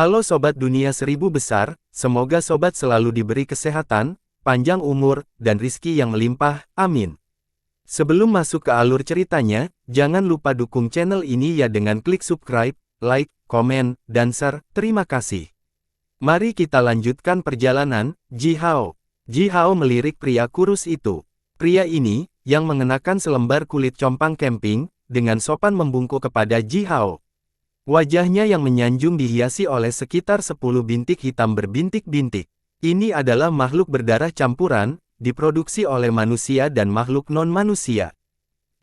Halo Sobat Dunia Seribu Besar, semoga Sobat selalu diberi kesehatan, panjang umur, dan rizki yang melimpah, amin. Sebelum masuk ke alur ceritanya, jangan lupa dukung channel ini ya dengan klik subscribe, like, komen, dan share, terima kasih. Mari kita lanjutkan perjalanan. Ji Hao. Ji Hao melirik pria kurus itu. Pria ini, yang mengenakan selembar kulit compang camping, dengan sopan membungkuk kepada Ji Hao. Wajahnya yang menyanjung dihiasi oleh sekitar 10 bintik hitam berbintik-bintik. Ini adalah makhluk berdarah campuran, diproduksi oleh manusia dan makhluk non-manusia.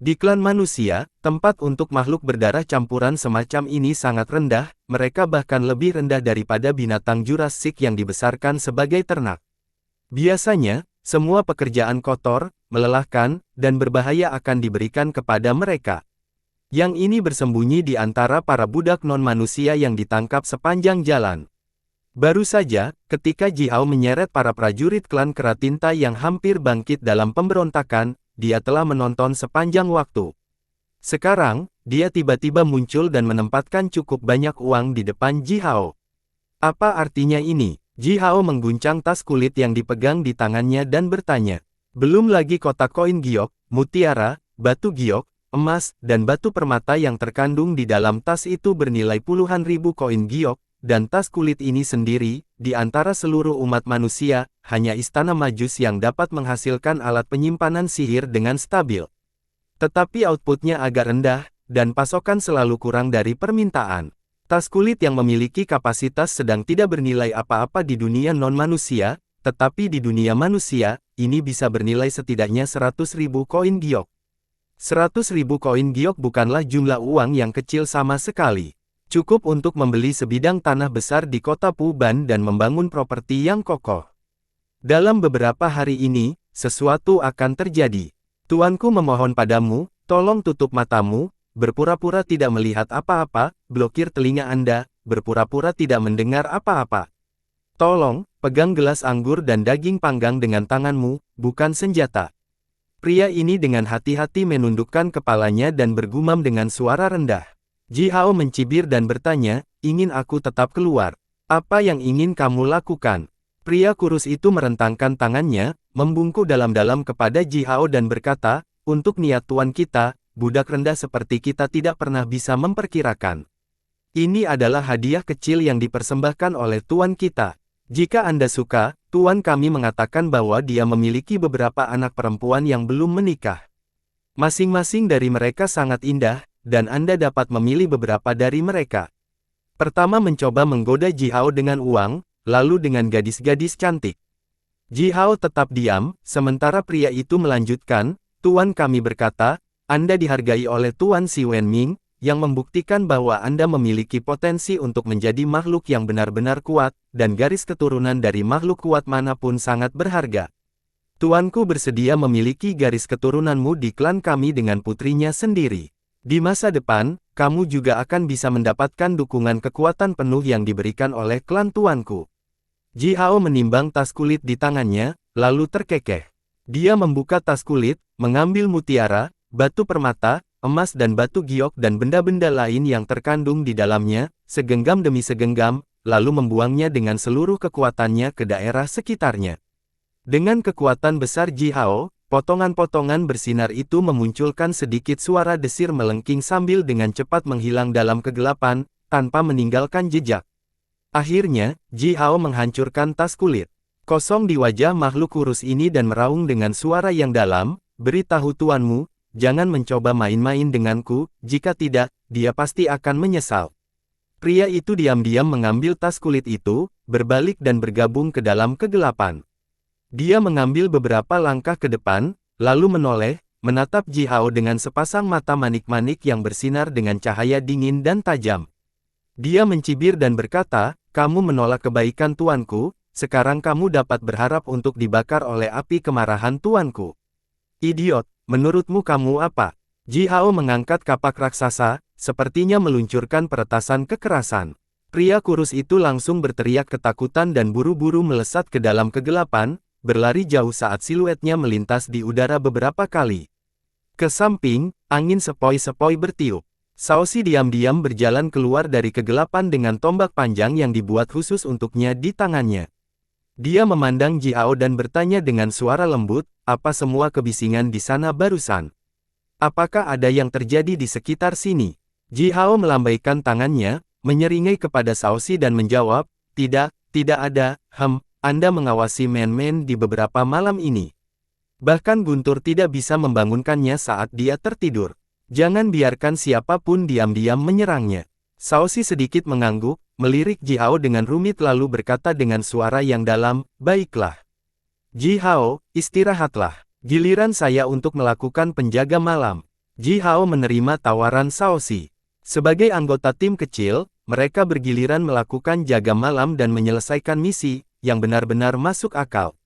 Di klan manusia, tempat untuk makhluk berdarah campuran semacam ini sangat rendah, mereka bahkan lebih rendah daripada binatang Jurassic yang dibesarkan sebagai ternak. Biasanya, semua pekerjaan kotor, melelahkan, dan berbahaya akan diberikan kepada mereka. Yang ini bersembunyi di antara para budak non-manusia yang ditangkap sepanjang jalan. Baru saja, ketika Ji Hao menyeret para prajurit klan Keratinta yang hampir bangkit dalam pemberontakan, dia telah menonton sepanjang waktu. Sekarang, dia tiba-tiba muncul dan menempatkan cukup banyak uang di depan Ji Hao. Apa artinya ini? Ji Hao mengguncang tas kulit yang dipegang di tangannya dan bertanya. Belum lagi kotak koin giok, mutiara, batu giok, emas, dan batu permata yang terkandung di dalam tas itu bernilai puluhan ribu koin giok, dan tas kulit ini sendiri, di antara seluruh umat manusia, hanya istana Majus yang dapat menghasilkan alat penyimpanan sihir dengan stabil. Tetapi outputnya agak rendah, dan pasokan selalu kurang dari permintaan. Tas kulit yang memiliki kapasitas sedang tidak bernilai apa-apa di dunia non-manusia, tetapi di dunia manusia, ini bisa bernilai setidaknya 100.000 koin giok. 100.000 koin giok bukanlah jumlah uang yang kecil sama sekali. Cukup untuk membeli sebidang tanah besar di kota Puban dan membangun properti yang kokoh. Dalam beberapa hari ini, sesuatu akan terjadi. Tuanku memohon padamu, tolong tutup matamu, berpura-pura tidak melihat apa-apa, blokir telinga Anda, berpura-pura tidak mendengar apa-apa. Tolong, pegang gelas anggur dan daging panggang dengan tanganmu, bukan senjata. Pria ini dengan hati-hati menundukkan kepalanya dan bergumam dengan suara rendah. Ji Hao mencibir dan bertanya, ingin aku tetap keluar? Apa yang ingin kamu lakukan? Pria kurus itu merentangkan tangannya, membungkuk dalam-dalam kepada Ji Hao dan berkata, untuk niat tuan kita, budak rendah seperti kita tidak pernah bisa memperkirakan. Ini adalah hadiah kecil yang dipersembahkan oleh tuan kita. Jika Anda suka, tuan kami mengatakan bahwa dia memiliki beberapa anak perempuan yang belum menikah. Masing-masing dari mereka sangat indah, dan Anda dapat memilih beberapa dari mereka. Pertama mencoba menggoda Ji Hao dengan uang, lalu dengan gadis-gadis cantik. Ji Hao tetap diam, sementara pria itu melanjutkan, tuan kami berkata, Anda dihargai oleh Tuan Si Wenming, yang membuktikan bahwa Anda memiliki potensi untuk menjadi makhluk yang benar-benar kuat, dan garis keturunan dari makhluk kuat manapun sangat berharga. Tuanku bersedia memiliki garis keturunanmu di klan kami dengan putrinya sendiri. Di masa depan, kamu juga akan bisa mendapatkan dukungan kekuatan penuh yang diberikan oleh klan tuanku. Ji Hao menimbang tas kulit di tangannya, lalu terkekeh. Dia membuka tas kulit, mengambil mutiara, batu permata, emas dan batu giok dan benda-benda lain yang terkandung di dalamnya, segenggam demi segenggam, lalu membuangnya dengan seluruh kekuatannya ke daerah sekitarnya. Dengan kekuatan besar Ji Hao, potongan-potongan bersinar itu memunculkan sedikit suara desir melengking sambil dengan cepat menghilang dalam kegelapan, tanpa meninggalkan jejak. Akhirnya, Ji Hao menghancurkan tas kulit kosong di wajah makhluk kurus ini dan meraung dengan suara yang dalam, beritahu tuanmu, jangan mencoba main-main denganku, jika tidak, dia pasti akan menyesal. Pria itu diam-diam mengambil tas kulit itu, berbalik dan bergabung ke dalam kegelapan. Dia mengambil beberapa langkah ke depan, lalu menoleh, menatap Ji Hao dengan sepasang mata manik-manik yang bersinar dengan cahaya dingin dan tajam. Dia mencibir dan berkata, kamu menolak kebaikan tuanku, sekarang kamu dapat berharap untuk dibakar oleh api kemarahan tuanku. Idiot! Menurutmu kamu apa? Ji Hao mengangkat kapak raksasa, sepertinya meluncurkan peretasan kekerasan. Pria kurus itu langsung berteriak ketakutan dan buru-buru melesat ke dalam kegelapan, berlari jauh saat siluetnya melintas di udara beberapa kali. Ke samping, angin sepoi-sepoi bertiup. Shaoxi diam-diam berjalan keluar dari kegelapan dengan tombak panjang yang dibuat khusus untuknya di tangannya. Dia memandang Ji Hao dan bertanya dengan suara lembut, apa semua kebisingan di sana barusan? Apakah ada yang terjadi di sekitar sini? Ji Hao melambaikan tangannya, menyeringai kepada Shaoxi dan menjawab, tidak ada, Anda mengawasi Men-Men di beberapa malam ini. Bahkan Guntur tidak bisa membangunkannya saat dia tertidur. Jangan biarkan siapapun diam-diam menyerangnya. Shaoxi sedikit mengangguk, melirik Ji Hao dengan rumit lalu berkata dengan suara yang dalam, baiklah. Ji Hao, istirahatlah. Giliran saya untuk melakukan penjaga malam. Ji Hao menerima tawaran Shaoxi. Sebagai anggota tim kecil, mereka bergiliran melakukan jaga malam dan menyelesaikan misi, yang benar-benar masuk akal.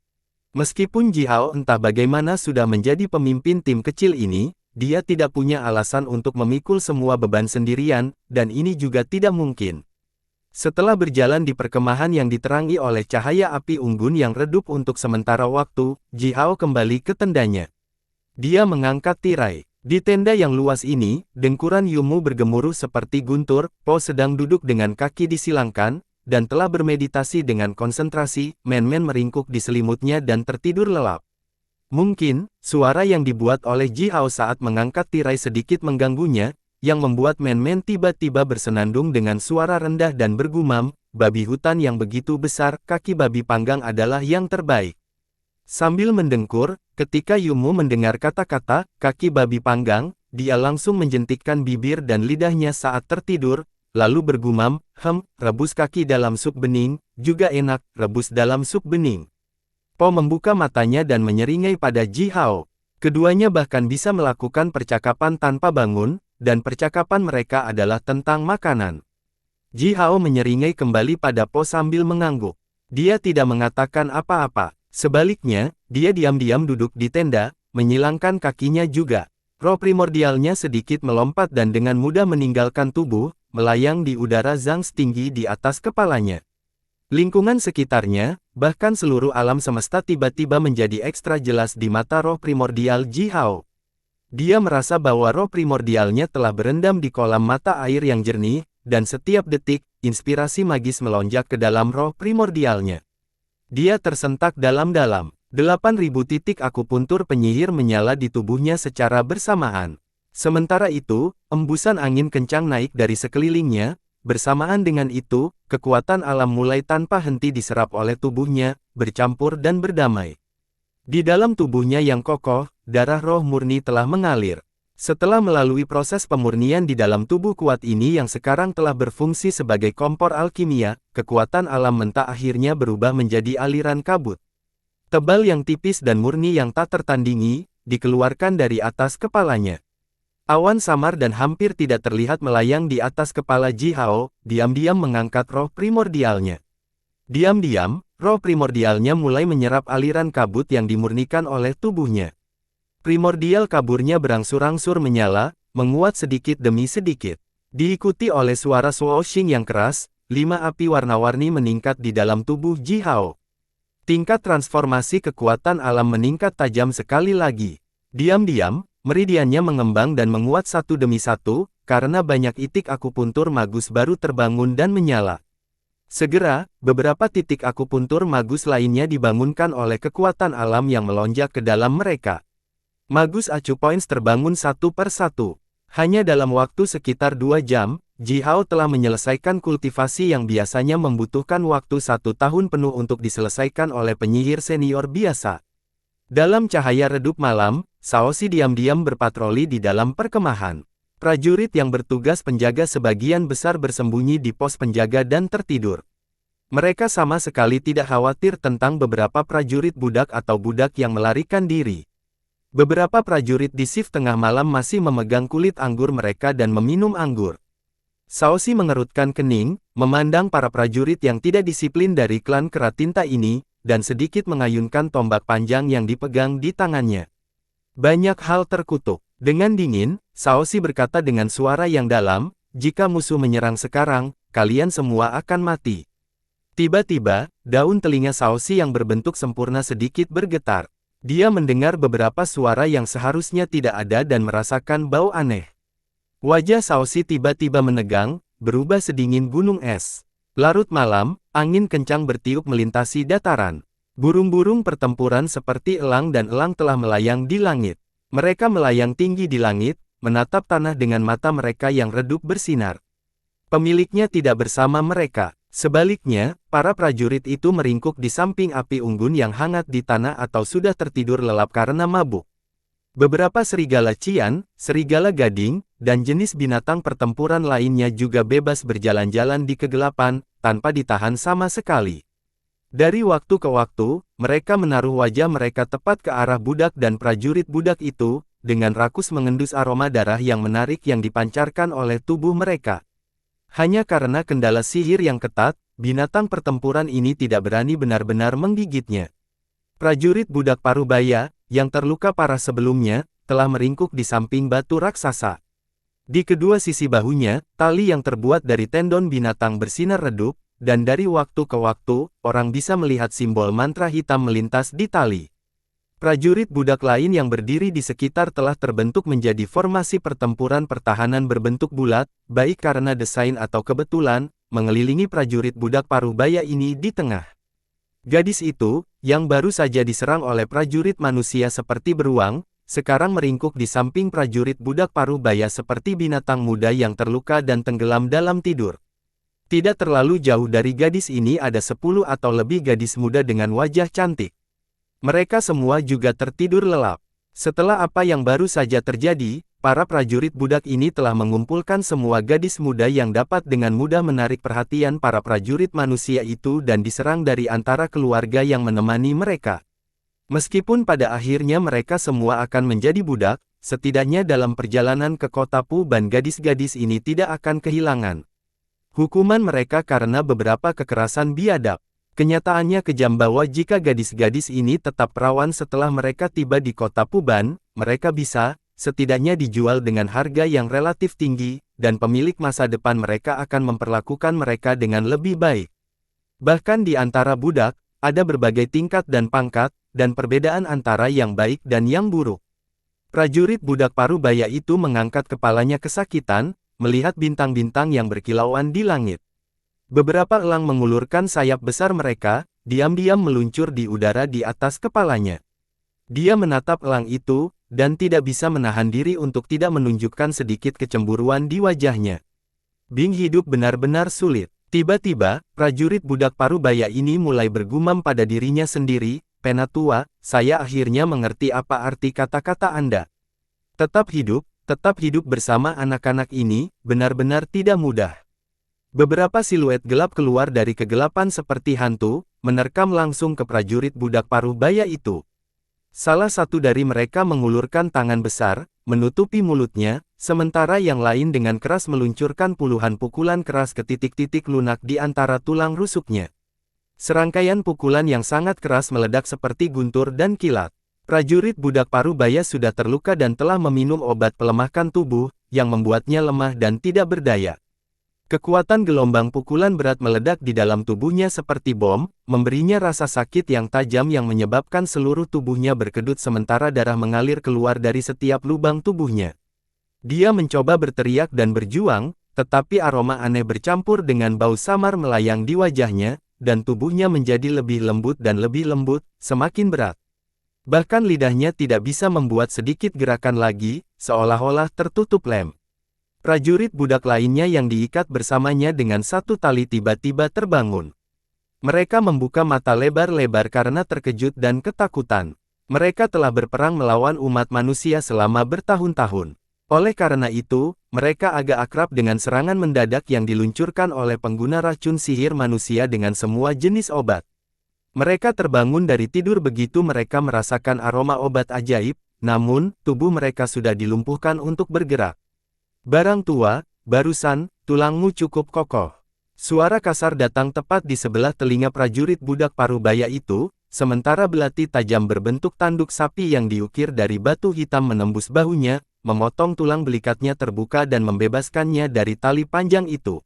Meskipun Ji Hao entah bagaimana sudah menjadi pemimpin tim kecil ini, dia tidak punya alasan untuk memikul semua beban sendirian, dan ini juga tidak mungkin. Setelah berjalan di perkemahan yang diterangi oleh cahaya api unggun yang redup untuk sementara waktu, Ji Hao kembali ke tendanya. Dia mengangkat tirai. Di tenda yang luas ini, dengkuran Yumu bergemuruh seperti guntur, Po sedang duduk dengan kaki disilangkan, dan telah bermeditasi dengan konsentrasi, Men-Men meringkuk di selimutnya dan tertidur lelap. Mungkin, suara yang dibuat oleh Ji Hao saat mengangkat tirai sedikit mengganggunya, yang membuat Men-Men tiba-tiba bersenandung dengan suara rendah dan bergumam, babi hutan yang begitu besar, kaki babi panggang adalah yang terbaik. Sambil mendengkur, ketika Yumu mendengar kata-kata, kaki babi panggang, dia langsung menjentikkan bibir dan lidahnya saat tertidur, lalu bergumam, rebus kaki dalam sup bening, juga enak, rebus dalam sup bening. Po membuka matanya dan menyeringai pada Ji Hao. Keduanya bahkan bisa melakukan percakapan tanpa bangun, dan percakapan mereka adalah tentang makanan. Ji Hao menyeringai kembali pada Po sambil mengangguk. Dia tidak mengatakan apa-apa. Sebaliknya, dia diam-diam duduk di tenda, menyilangkan kakinya juga. Roh primordialnya sedikit melompat dan dengan mudah meninggalkan tubuh, melayang di udara zang setinggi di atas kepalanya. Lingkungan sekitarnya, bahkan seluruh alam semesta tiba-tiba menjadi ekstra jelas di mata roh primordial Ji Hao. Dia merasa bahwa roh primordialnya telah berendam di kolam mata air yang jernih, dan setiap detik, inspirasi magis melonjak ke dalam roh primordialnya. Dia tersentak dalam-dalam. 8.000 titik akupuntur penyihir menyala di tubuhnya secara bersamaan. Sementara itu, embusan angin kencang naik dari sekelilingnya. Bersamaan dengan itu, kekuatan alam mulai tanpa henti diserap oleh tubuhnya, bercampur dan berdamai. Di dalam tubuhnya yang kokoh, darah roh murni telah mengalir. Setelah melalui proses pemurnian di dalam tubuh kuat ini yang sekarang telah berfungsi sebagai kompor alkimia, kekuatan alam mentah akhirnya berubah menjadi aliran kabut. Tebal yang tipis dan murni yang tak tertandingi, dikeluarkan dari atas kepalanya. Awan samar dan hampir tidak terlihat melayang di atas kepala Ji Hao, diam-diam mengangkat roh primordialnya. Diam-diam, roh primordialnya mulai menyerap aliran kabut yang dimurnikan oleh tubuhnya. Primordial kaburnya berangsur-angsur menyala, menguat sedikit demi sedikit. Diikuti oleh suara swooshing yang keras, 5 api warna-warni meningkat di dalam tubuh Ji Hao. Tingkat transformasi kekuatan alam meningkat tajam sekali lagi. Diam-diam, meridiannya mengembang dan menguat satu demi satu, karena banyak titik akupuntur magus baru terbangun dan menyala. Segera, beberapa titik akupuntur magus lainnya dibangunkan oleh kekuatan alam yang melonjak ke dalam mereka. Magus acupoints terbangun satu per satu. Hanya dalam waktu sekitar 2 jam, Ji Hao telah menyelesaikan kultivasi yang biasanya membutuhkan waktu 1 tahun penuh untuk diselesaikan oleh penyihir senior biasa. Dalam cahaya redup malam, Shaoxi diam-diam berpatroli di dalam perkemahan. Prajurit yang bertugas penjaga sebagian besar bersembunyi di pos penjaga dan tertidur. Mereka sama sekali tidak khawatir tentang beberapa prajurit budak atau budak yang melarikan diri. Beberapa prajurit di shift tengah malam masih memegang kulit anggur mereka dan meminum anggur. Shaoxi mengerutkan kening, memandang para prajurit yang tidak disiplin dari klan Keratinta ini, dan sedikit mengayunkan tombak panjang yang dipegang di tangannya. Banyak hal terkutuk. Dengan dingin, Shaoxi berkata dengan suara yang dalam, jika musuh menyerang sekarang, kalian semua akan mati. Tiba-tiba, daun telinga Shaoxi yang berbentuk sempurna sedikit bergetar. Dia mendengar beberapa suara yang seharusnya tidak ada dan merasakan bau aneh. Wajah Shaoxi tiba-tiba menegang, berubah sedingin gunung es. Larut malam, angin kencang bertiup melintasi dataran. Burung-burung pertempuran seperti elang dan elang telah melayang di langit. Mereka melayang tinggi di langit, menatap tanah dengan mata mereka yang redup bersinar. Pemiliknya tidak bersama mereka. Sebaliknya, para prajurit itu meringkuk di samping api unggun yang hangat di tanah atau sudah tertidur lelap karena mabuk. Beberapa serigala cian, serigala gading, dan jenis binatang pertempuran lainnya juga bebas berjalan-jalan di kegelapan, tanpa ditahan sama sekali. Dari waktu ke waktu, mereka menaruh wajah mereka tepat ke arah budak dan prajurit budak itu, dengan rakus mengendus aroma darah yang menarik yang dipancarkan oleh tubuh mereka. Hanya karena kendala sihir yang ketat, binatang pertempuran ini tidak berani benar-benar menggigitnya. Prajurit budak Parubaya, yang terluka parah sebelumnya, telah meringkuk di samping batu raksasa. Di kedua sisi bahunya, tali yang terbuat dari tendon binatang bersinar redup, dan dari waktu ke waktu, orang bisa melihat simbol mantra hitam melintas di tali. Prajurit budak lain yang berdiri di sekitar telah terbentuk menjadi formasi pertempuran pertahanan berbentuk bulat, baik karena desain atau kebetulan, mengelilingi prajurit budak Parubaya ini di tengah. Gadis itu, yang baru saja diserang oleh prajurit manusia seperti beruang, sekarang meringkuk di samping prajurit budak Parubaya seperti binatang muda yang terluka dan tenggelam dalam tidur. Tidak terlalu jauh dari gadis ini ada 10 atau lebih gadis muda dengan wajah cantik. Mereka semua juga tertidur lelap. Setelah apa yang baru saja terjadi, para prajurit budak ini telah mengumpulkan semua gadis muda yang dapat dengan mudah menarik perhatian para prajurit manusia itu dan diserang dari antara keluarga yang menemani mereka. Meskipun pada akhirnya mereka semua akan menjadi budak, setidaknya dalam perjalanan ke kota Puban gadis-gadis ini tidak akan kehilangan hukuman mereka karena beberapa kekerasan biadab. Kenyataannya kejam bahwa jika gadis-gadis ini tetap perawan setelah mereka tiba di kota Puban, mereka bisa, setidaknya dijual dengan harga yang relatif tinggi, dan pemilik masa depan mereka akan memperlakukan mereka dengan lebih baik. Bahkan di antara budak, ada berbagai tingkat dan pangkat, dan perbedaan antara yang baik dan yang buruk. Prajurit budak Parubaya itu mengangkat kepalanya kesakitan, melihat bintang-bintang yang berkilauan di langit. Beberapa elang mengulurkan sayap besar mereka, diam-diam meluncur di udara di atas kepalanya. Dia menatap elang itu, dan tidak bisa menahan diri untuk tidak menunjukkan sedikit kecemburuan di wajahnya. Bing hidup benar-benar sulit. Tiba-tiba, prajurit budak Parubaya ini mulai bergumam pada dirinya sendiri, "Penatua, saya akhirnya mengerti apa arti kata-kata Anda. Tetap hidup bersama anak-anak ini, benar-benar tidak mudah." Beberapa siluet gelap keluar dari kegelapan seperti hantu, menerkam langsung ke prajurit budak Parubaya itu. Salah satu dari mereka mengulurkan tangan besar, menutupi mulutnya, sementara yang lain dengan keras meluncurkan puluhan pukulan keras ke titik-titik lunak di antara tulang rusuknya. Serangkaian pukulan yang sangat keras meledak seperti guntur dan kilat. Prajurit budak Parubaya sudah terluka dan telah meminum obat pelemahkan tubuh, yang membuatnya lemah dan tidak berdaya. Kekuatan gelombang pukulan berat meledak di dalam tubuhnya seperti bom, memberinya rasa sakit yang tajam yang menyebabkan seluruh tubuhnya berkedut sementara darah mengalir keluar dari setiap lubang tubuhnya. Dia mencoba berteriak dan berjuang, tetapi aroma aneh bercampur dengan bau samar melayang di wajahnya, dan tubuhnya menjadi lebih lembut dan lebih lembut, semakin berat. Bahkan lidahnya tidak bisa membuat sedikit gerakan lagi, seolah-olah tertutup lem. Prajurit budak lainnya yang diikat bersamanya dengan satu tali tiba-tiba terbangun. Mereka membuka mata lebar-lebar karena terkejut dan ketakutan. Mereka telah berperang melawan umat manusia selama bertahun-tahun. Oleh karena itu, mereka agak akrab dengan serangan mendadak yang diluncurkan oleh pengguna racun sihir manusia dengan semua jenis obat. Mereka terbangun dari tidur begitu mereka merasakan aroma obat ajaib, namun, tubuh mereka sudah dilumpuhkan untuk bergerak. "Barang tua, barusan, tulangmu cukup kokoh." Suara kasar datang tepat di sebelah telinga prajurit budak Parubaya itu, sementara belati tajam berbentuk tanduk sapi yang diukir dari batu hitam menembus bahunya, memotong tulang belikatnya terbuka dan membebaskannya dari tali panjang itu.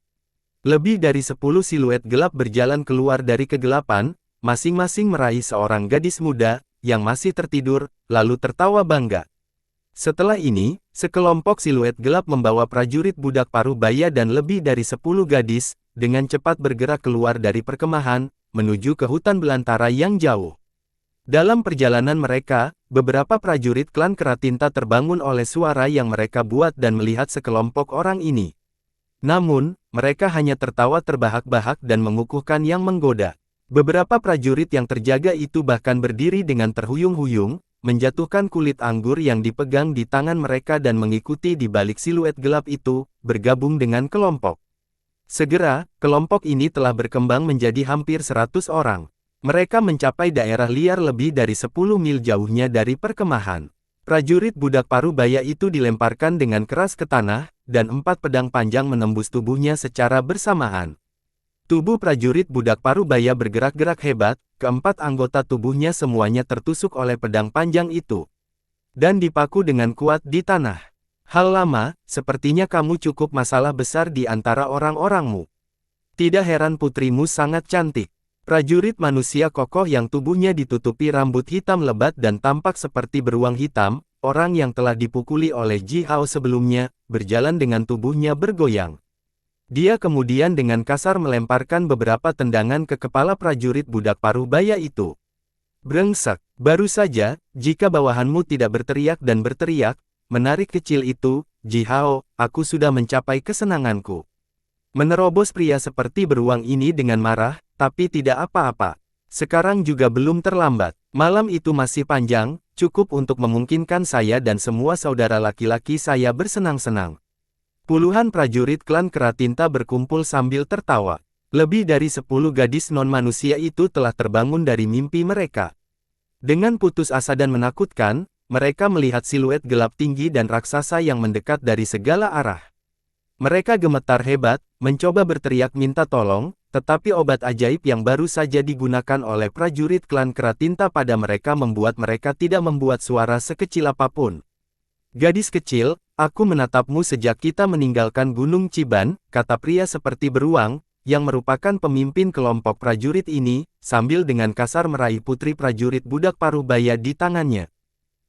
Lebih dari 10 siluet gelap berjalan keluar dari kegelapan, masing-masing meraih seorang gadis muda, yang masih tertidur, lalu tertawa bangga. Setelah ini, Sekelompok siluet gelap membawa prajurit budak Parubaya dan lebih dari 10 gadis, dengan cepat bergerak keluar dari perkemahan, menuju ke hutan belantara yang jauh. Dalam perjalanan mereka, beberapa prajurit klan Keratinta terbangun oleh suara yang mereka buat dan melihat sekelompok orang ini. Namun, mereka hanya tertawa terbahak-bahak dan mengukuhkan yang menggoda. Beberapa prajurit yang terjaga itu bahkan berdiri dengan terhuyung-huyung, menjatuhkan kulit anggur yang dipegang di tangan mereka dan mengikuti di balik siluet gelap itu, bergabung dengan kelompok. Segera, kelompok ini telah berkembang menjadi hampir 100 orang. Mereka mencapai daerah liar lebih dari 10 mil jauhnya dari perkemahan. Prajurit budak Parubaya itu dilemparkan dengan keras ke tanah, dan 4 pedang panjang menembus tubuhnya secara bersamaan. Tubuh prajurit budak Parubaya bergerak-gerak hebat, keempat anggota tubuhnya semuanya tertusuk oleh pedang panjang itu. Dan dipaku dengan kuat di tanah. Hal lama, sepertinya kamu cukup masalah besar di antara orang-orangmu. Tidak heran putrimu sangat cantik. Prajurit manusia kokoh yang tubuhnya ditutupi rambut hitam lebat dan tampak seperti beruang hitam, orang yang telah dipukuli oleh Ji Hao sebelumnya, berjalan dengan tubuhnya bergoyang. Dia kemudian dengan kasar melemparkan beberapa tendangan ke kepala prajurit budak Parubaya itu. Brengsek, baru saja, jika bawahanmu tidak berteriak dan berteriak, menarik kecil itu, Ji Hao, aku sudah mencapai kesenanganku. Menerobos pria seperti beruang ini dengan marah, tapi tidak apa-apa. Sekarang juga belum terlambat. Malam itu masih panjang, cukup untuk memungkinkan saya dan semua saudara laki-laki saya bersenang-senang. Puluhan prajurit klan Keratinta berkumpul sambil tertawa. Lebih dari 10 gadis non-manusia itu telah terbangun dari mimpi mereka. Dengan putus asa dan menakutkan, mereka melihat siluet gelap tinggi dan raksasa yang mendekat dari segala arah. Mereka gemetar hebat, mencoba berteriak minta tolong, tetapi obat ajaib yang baru saja digunakan oleh prajurit klan Keratinta pada mereka membuat mereka tidak membuat suara sekecil apapun. Gadis kecil, aku menatapmu sejak kita meninggalkan Gunung Ciban, kata pria seperti beruang, yang merupakan pemimpin kelompok prajurit ini, sambil dengan kasar meraih putri prajurit budak Parubaya di tangannya.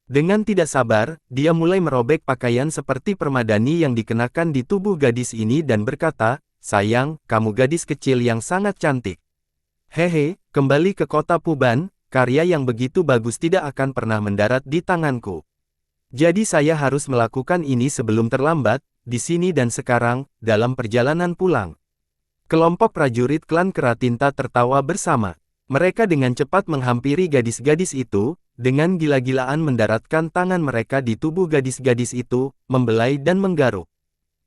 Dengan tidak sabar, dia mulai merobek pakaian seperti permadani yang dikenakan di tubuh gadis ini dan berkata, sayang, kamu gadis kecil yang sangat cantik. Hehe, kembali ke kota Puban, karya yang begitu bagus tidak akan pernah mendarat di tanganku. Jadi saya harus melakukan ini sebelum terlambat, di sini dan sekarang, dalam perjalanan pulang. Kelompok prajurit klan Keratinta tertawa bersama. Mereka dengan cepat menghampiri gadis-gadis itu, dengan gila-gilaan mendaratkan tangan mereka di tubuh gadis-gadis itu, membelai dan menggaruk.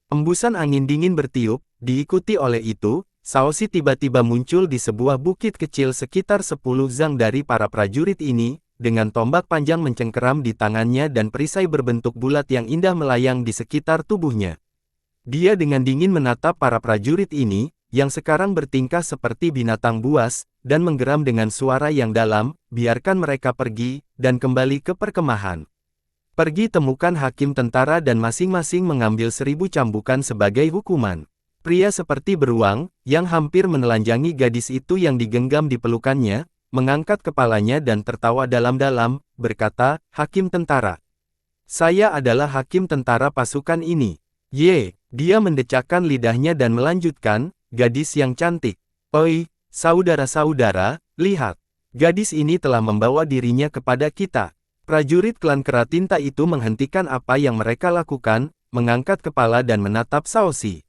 Embusan angin dingin bertiup, diikuti oleh itu, Saosi tiba-tiba muncul di sebuah bukit kecil sekitar 10 zang dari para prajurit ini, dengan tombak panjang mencengkeram di tangannya dan perisai berbentuk bulat yang indah melayang di sekitar tubuhnya. Dia dengan dingin menatap para prajurit ini, yang sekarang bertingkah seperti binatang buas, dan menggeram dengan suara yang dalam, biarkan mereka pergi, dan kembali ke perkemahan. Pergi temukan hakim tentara dan masing-masing mengambil 1000 cambukan sebagai hukuman. Pria seperti beruang, yang hampir menelanjangi gadis itu yang digenggam di pelukannya, mengangkat kepalanya dan tertawa dalam-dalam, berkata, hakim tentara. Saya adalah hakim tentara pasukan ini. Ye, dia mendecakkan lidahnya dan melanjutkan, gadis yang cantik. Oi, saudara-saudara, lihat. Gadis ini telah membawa dirinya kepada kita. Prajurit klan Keratinta itu menghentikan apa yang mereka lakukan, mengangkat kepala dan menatap Saosi.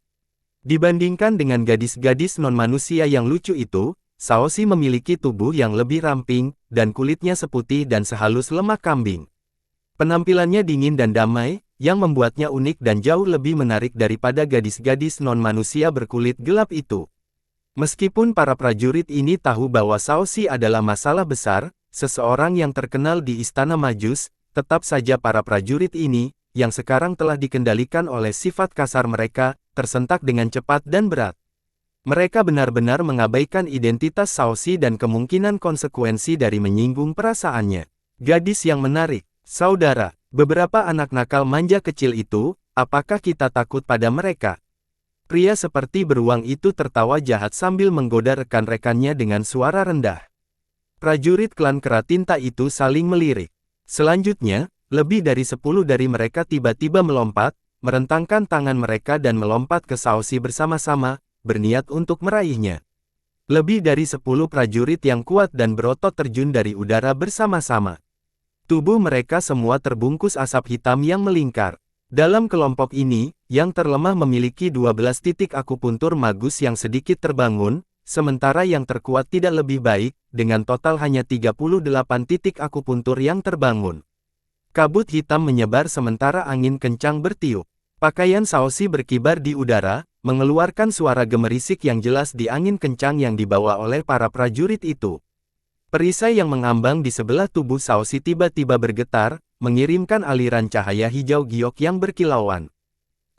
Dibandingkan dengan gadis-gadis non-manusia yang lucu itu, Saosi memiliki tubuh yang lebih ramping, dan kulitnya seputih dan sehalus lemak kambing. Penampilannya dingin dan damai, yang membuatnya unik dan jauh lebih menarik daripada gadis-gadis non-manusia berkulit gelap itu. Meskipun para prajurit ini tahu bahwa Saosi adalah masalah besar, seseorang yang terkenal di Istana Majus, tetap saja para prajurit ini, yang sekarang telah dikendalikan oleh sifat kasar mereka, tersentak dengan cepat dan berat. Mereka benar-benar mengabaikan identitas Saosi dan kemungkinan konsekuensi dari menyinggung perasaannya. Gadis yang menarik, saudara, beberapa anak nakal manja kecil itu, apakah kita takut pada mereka? Pria seperti beruang itu tertawa jahat sambil menggoda rekan-rekannya dengan suara rendah. Prajurit klan Keratinta itu saling melirik. Selanjutnya, Lebih dari 10 dari mereka tiba-tiba melompat, merentangkan tangan mereka dan melompat ke Shaoxi bersama-sama, berniat untuk meraihnya. Lebih dari 10 prajurit yang kuat dan berotot terjun dari udara bersama-sama. Tubuh mereka semua terbungkus asap hitam yang melingkar. Dalam kelompok ini, yang terlemah memiliki 12 titik akupuntur magus yang sedikit terbangun, sementara yang terkuat tidak lebih baik, dengan total hanya 38 titik akupuntur yang terbangun. Kabut hitam menyebar sementara angin kencang bertiup. Pakaian Shaoxi berkibar di udara, mengeluarkan suara gemerisik yang jelas di angin kencang yang dibawa oleh para prajurit itu. Perisai yang mengambang di sebelah tubuh Shaoxi tiba-tiba bergetar, mengirimkan aliran cahaya hijau giok yang berkilauan.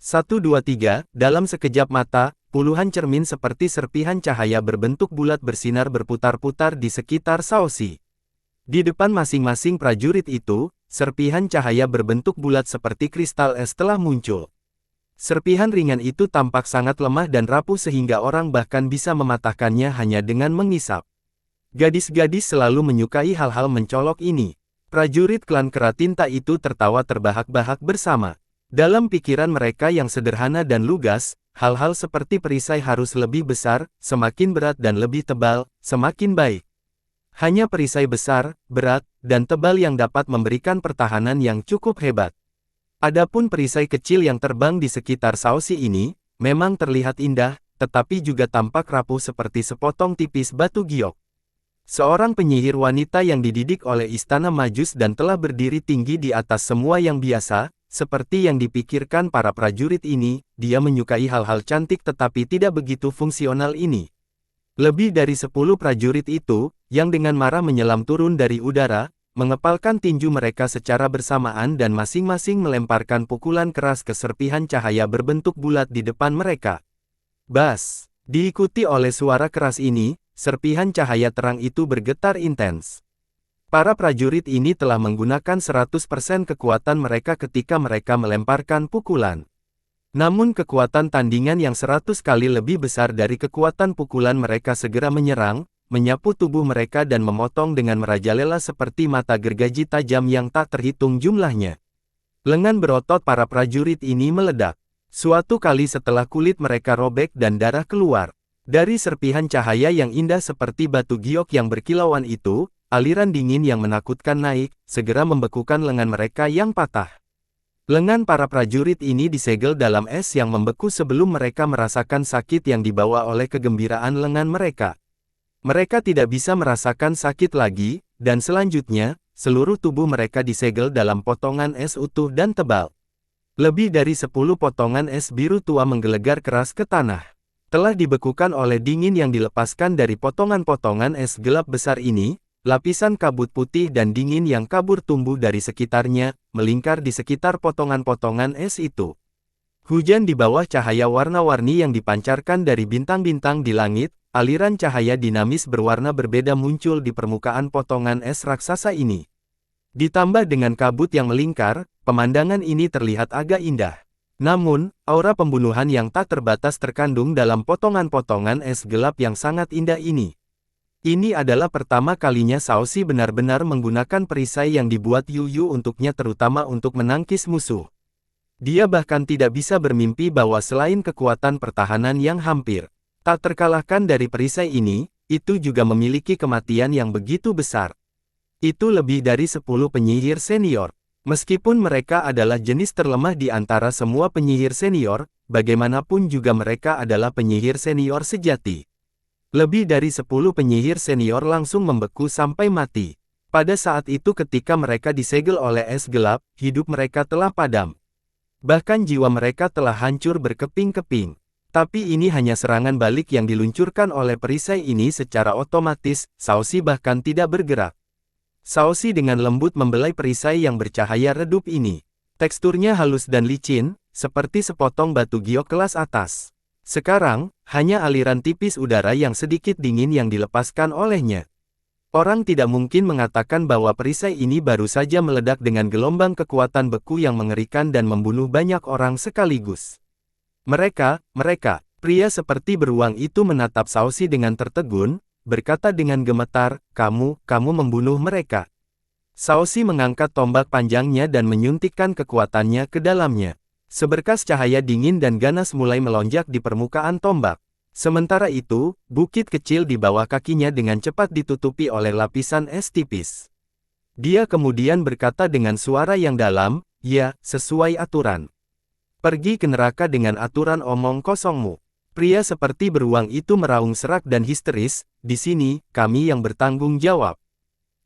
1, 2, 3, dalam sekejap mata, puluhan cermin seperti serpihan cahaya berbentuk bulat bersinar berputar-putar di sekitar Shaoxi. Di depan masing-masing prajurit itu, serpihan cahaya berbentuk bulat seperti kristal es telah muncul. Serpihan ringan itu tampak sangat lemah dan rapuh sehingga orang bahkan bisa mematahkannya hanya dengan mengisap. Gadis-gadis selalu menyukai hal-hal mencolok ini. Prajurit klan Keratinta itu tertawa terbahak-bahak bersama. Dalam pikiran mereka yang sederhana dan lugas, hal-hal seperti perisai harus lebih besar, semakin berat dan lebih tebal, semakin baik. Hanya perisai besar, berat, dan tebal yang dapat memberikan pertahanan yang cukup hebat. Adapun perisai kecil yang terbang di sekitar Shaoxi ini, memang terlihat indah, tetapi juga tampak rapuh seperti sepotong tipis batu giok. Seorang penyihir wanita yang dididik oleh Istana Majus dan telah berdiri tinggi di atas semua yang biasa, seperti yang dipikirkan para prajurit ini, dia menyukai hal-hal cantik tetapi tidak begitu fungsional ini. Lebih dari 10 prajurit itu, yang dengan marah menyelam turun dari udara, mengepalkan tinju mereka secara bersamaan dan masing-masing melemparkan pukulan keras ke serpihan cahaya berbentuk bulat di depan mereka. Bas! Diikuti oleh suara keras ini, serpihan cahaya terang itu bergetar intens. Para prajurit ini telah menggunakan 100% kekuatan mereka ketika mereka melemparkan pukulan. Namun kekuatan tandingan yang 100 kali lebih besar dari kekuatan pukulan mereka segera menyerang, menyapu tubuh mereka dan memotong dengan merajalela seperti mata gergaji tajam yang tak terhitung jumlahnya. Lengan berotot para prajurit ini meledak. Suatu kali setelah kulit mereka robek dan darah keluar. Dari serpihan cahaya yang indah seperti batu giok yang berkilauan itu, aliran dingin yang menakutkan naik, segera membekukan lengan mereka yang patah. Lengan para prajurit ini disegel dalam es yang membeku sebelum mereka merasakan sakit yang dibawa oleh kegembiraan lengan mereka. Mereka tidak bisa merasakan sakit lagi, dan selanjutnya, seluruh tubuh mereka disegel dalam potongan es utuh dan tebal. Lebih dari 10 potongan es biru tua menggelegar keras ke tanah. Telah dibekukan oleh dingin yang dilepaskan dari potongan-potongan es gelap besar ini, lapisan kabut putih dan dingin yang kabur tumbuh dari sekitarnya, melingkar di sekitar potongan-potongan es itu. Hujan di bawah cahaya warna-warni yang dipancarkan dari bintang-bintang di langit, aliran cahaya dinamis berwarna berbeda muncul di permukaan potongan es raksasa ini. Ditambah dengan kabut yang melingkar, pemandangan ini terlihat agak indah. Namun, aura pembunuhan yang tak terbatas terkandung dalam potongan-potongan es gelap yang sangat indah ini. Ini adalah pertama kalinya Shaoxi benar-benar menggunakan perisai yang dibuat Yu Yu untuknya terutama untuk menangkis musuh. Dia bahkan tidak bisa bermimpi bahwa selain kekuatan pertahanan yang hampir tak terkalahkan dari perisai ini, itu juga memiliki kematian yang begitu besar. Itu lebih dari 10 penyihir senior. Meskipun mereka adalah jenis terlemah di antara semua penyihir senior, bagaimanapun juga mereka adalah penyihir senior sejati. Lebih dari 10 penyihir senior langsung membeku sampai mati. Pada saat itu ketika mereka disegel oleh es gelap, hidup mereka telah padam. Bahkan jiwa mereka telah hancur berkeping-keping. Tapi ini hanya serangan balik yang diluncurkan oleh perisai ini secara otomatis, Shaoxi bahkan tidak bergerak. Shaoxi dengan lembut membelai perisai yang bercahaya redup ini. Teksturnya halus dan licin, seperti sepotong batu giok kelas atas. Sekarang, hanya aliran tipis udara yang sedikit dingin yang dilepaskan olehnya. Orang tidak mungkin mengatakan bahwa perisai ini baru saja meledak dengan gelombang kekuatan beku yang mengerikan dan membunuh banyak orang sekaligus. Mereka, pria seperti beruang itu menatap Shaoxi dengan tertegun, berkata dengan gemetar, kamu membunuh mereka. Shaoxi mengangkat tombak panjangnya dan menyuntikkan kekuatannya ke dalamnya. Seberkas cahaya dingin dan ganas mulai melonjak di permukaan tombak. Sementara itu, bukit kecil di bawah kakinya dengan cepat ditutupi oleh lapisan es tipis. Dia kemudian berkata dengan suara yang dalam, "Ya, sesuai aturan. Pergi ke neraka dengan aturan omong kosongmu." Pria seperti beruang itu meraung serak dan histeris, "Di sini, kami yang bertanggung jawab.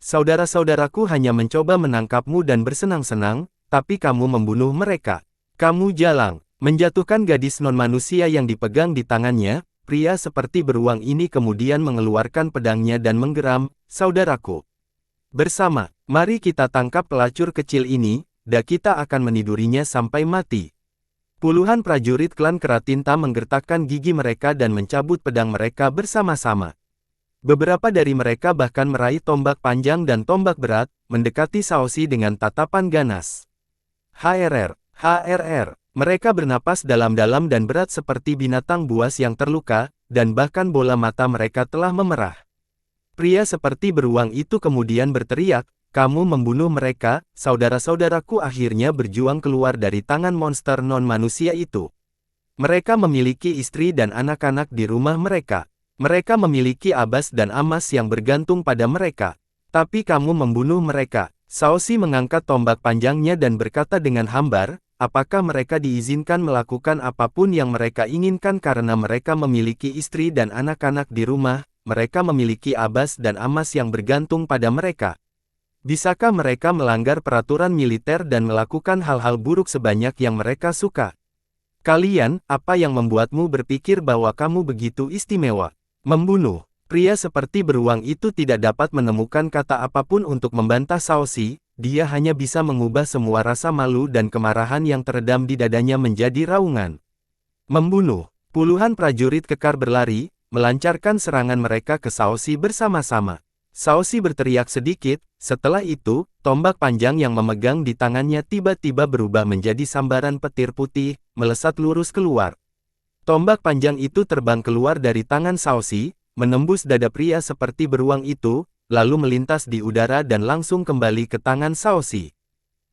Saudara-saudaraku hanya mencoba menangkapmu dan bersenang-senang, tapi kamu membunuh mereka. Kamu jalang." Menjatuhkan gadis non-manusia yang dipegang di tangannya, pria seperti beruang ini kemudian mengeluarkan pedangnya dan menggeram, "Saudaraku. Bersama, mari kita tangkap pelacur kecil ini, dan kita akan menidurinya sampai mati." Puluhan prajurit klan Keratinta menggertakkan gigi mereka dan mencabut pedang mereka bersama-sama. Beberapa dari mereka bahkan meraih tombak panjang dan tombak berat, mendekati Shaoxi dengan tatapan ganas. HRR, HRR. Mereka bernapas dalam-dalam dan berat seperti binatang buas yang terluka, dan bahkan bola mata mereka telah memerah. Pria seperti beruang itu kemudian berteriak, "Kamu membunuh mereka." Saudara-saudaraku akhirnya berjuang keluar dari tangan monster non-manusia itu. Mereka memiliki istri dan anak-anak di rumah mereka. Mereka memiliki abas dan amas yang bergantung pada mereka. Tapi kamu membunuh mereka. Shaoxi mengangkat tombak panjangnya dan berkata dengan hambar, "Apakah mereka diizinkan melakukan apapun yang mereka inginkan karena mereka memiliki istri dan anak-anak di rumah, mereka memiliki abas dan amas yang bergantung pada mereka? Bisakah mereka melanggar peraturan militer dan melakukan hal-hal buruk sebanyak yang mereka suka? Kalian, apa yang membuatmu berpikir bahwa kamu begitu istimewa? Membunuh." Pria seperti beruang itu tidak dapat menemukan kata apapun untuk membantah Shaoxi. Dia hanya bisa mengubah semua rasa malu dan kemarahan yang teredam di dadanya menjadi raungan. Membunuh. Puluhan prajurit kekar berlari, melancarkan serangan mereka ke Shaoxi bersama-sama. Shaoxi berteriak sedikit, setelah itu, tombak panjang yang memegang di tangannya tiba-tiba berubah menjadi sambaran petir putih, melesat lurus keluar. Tombak panjang itu terbang keluar dari tangan Shaoxi, menembus dada pria seperti beruang itu, lalu melintas di udara dan langsung kembali ke tangan Shaoxi.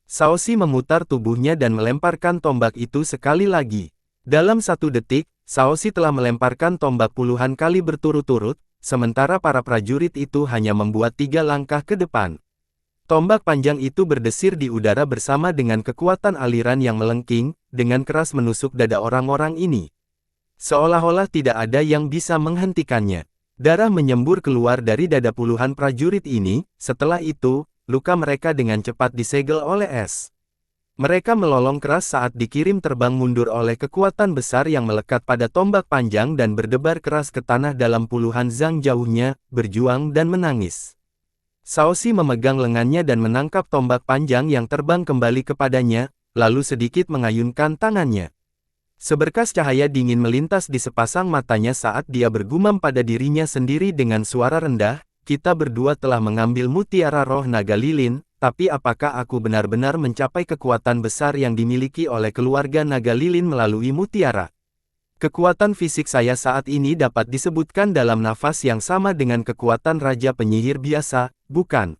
Shaoxi memutar tubuhnya dan melemparkan tombak itu sekali lagi. Dalam 1 detik, Shaoxi telah melemparkan tombak puluhan kali berturut-turut, sementara para prajurit itu hanya membuat 3 langkah ke depan. Tombak panjang itu berdesir di udara bersama dengan kekuatan aliran yang melengking, dengan keras menusuk dada orang-orang ini. Seolah-olah tidak ada yang bisa menghentikannya. Darah menyembur keluar dari dada puluhan prajurit ini. Setelah itu, luka mereka dengan cepat disegel oleh es. Mereka melolong keras saat dikirim terbang mundur oleh kekuatan besar yang melekat pada tombak panjang dan berdebar keras ke tanah dalam puluhan zang jauhnya, berjuang dan menangis. Shaoxi memegang lengannya dan menangkap tombak panjang yang terbang kembali kepadanya, lalu sedikit mengayunkan tangannya. Seberkas cahaya dingin melintas di sepasang matanya saat dia bergumam pada dirinya sendiri dengan suara rendah, "Kita berdua telah mengambil mutiara roh naga lilin, tapi apakah aku benar-benar mencapai kekuatan besar yang dimiliki oleh keluarga naga lilin melalui mutiara? Kekuatan fisik saya saat ini dapat disebutkan dalam nafas yang sama dengan kekuatan raja penyihir biasa, bukan?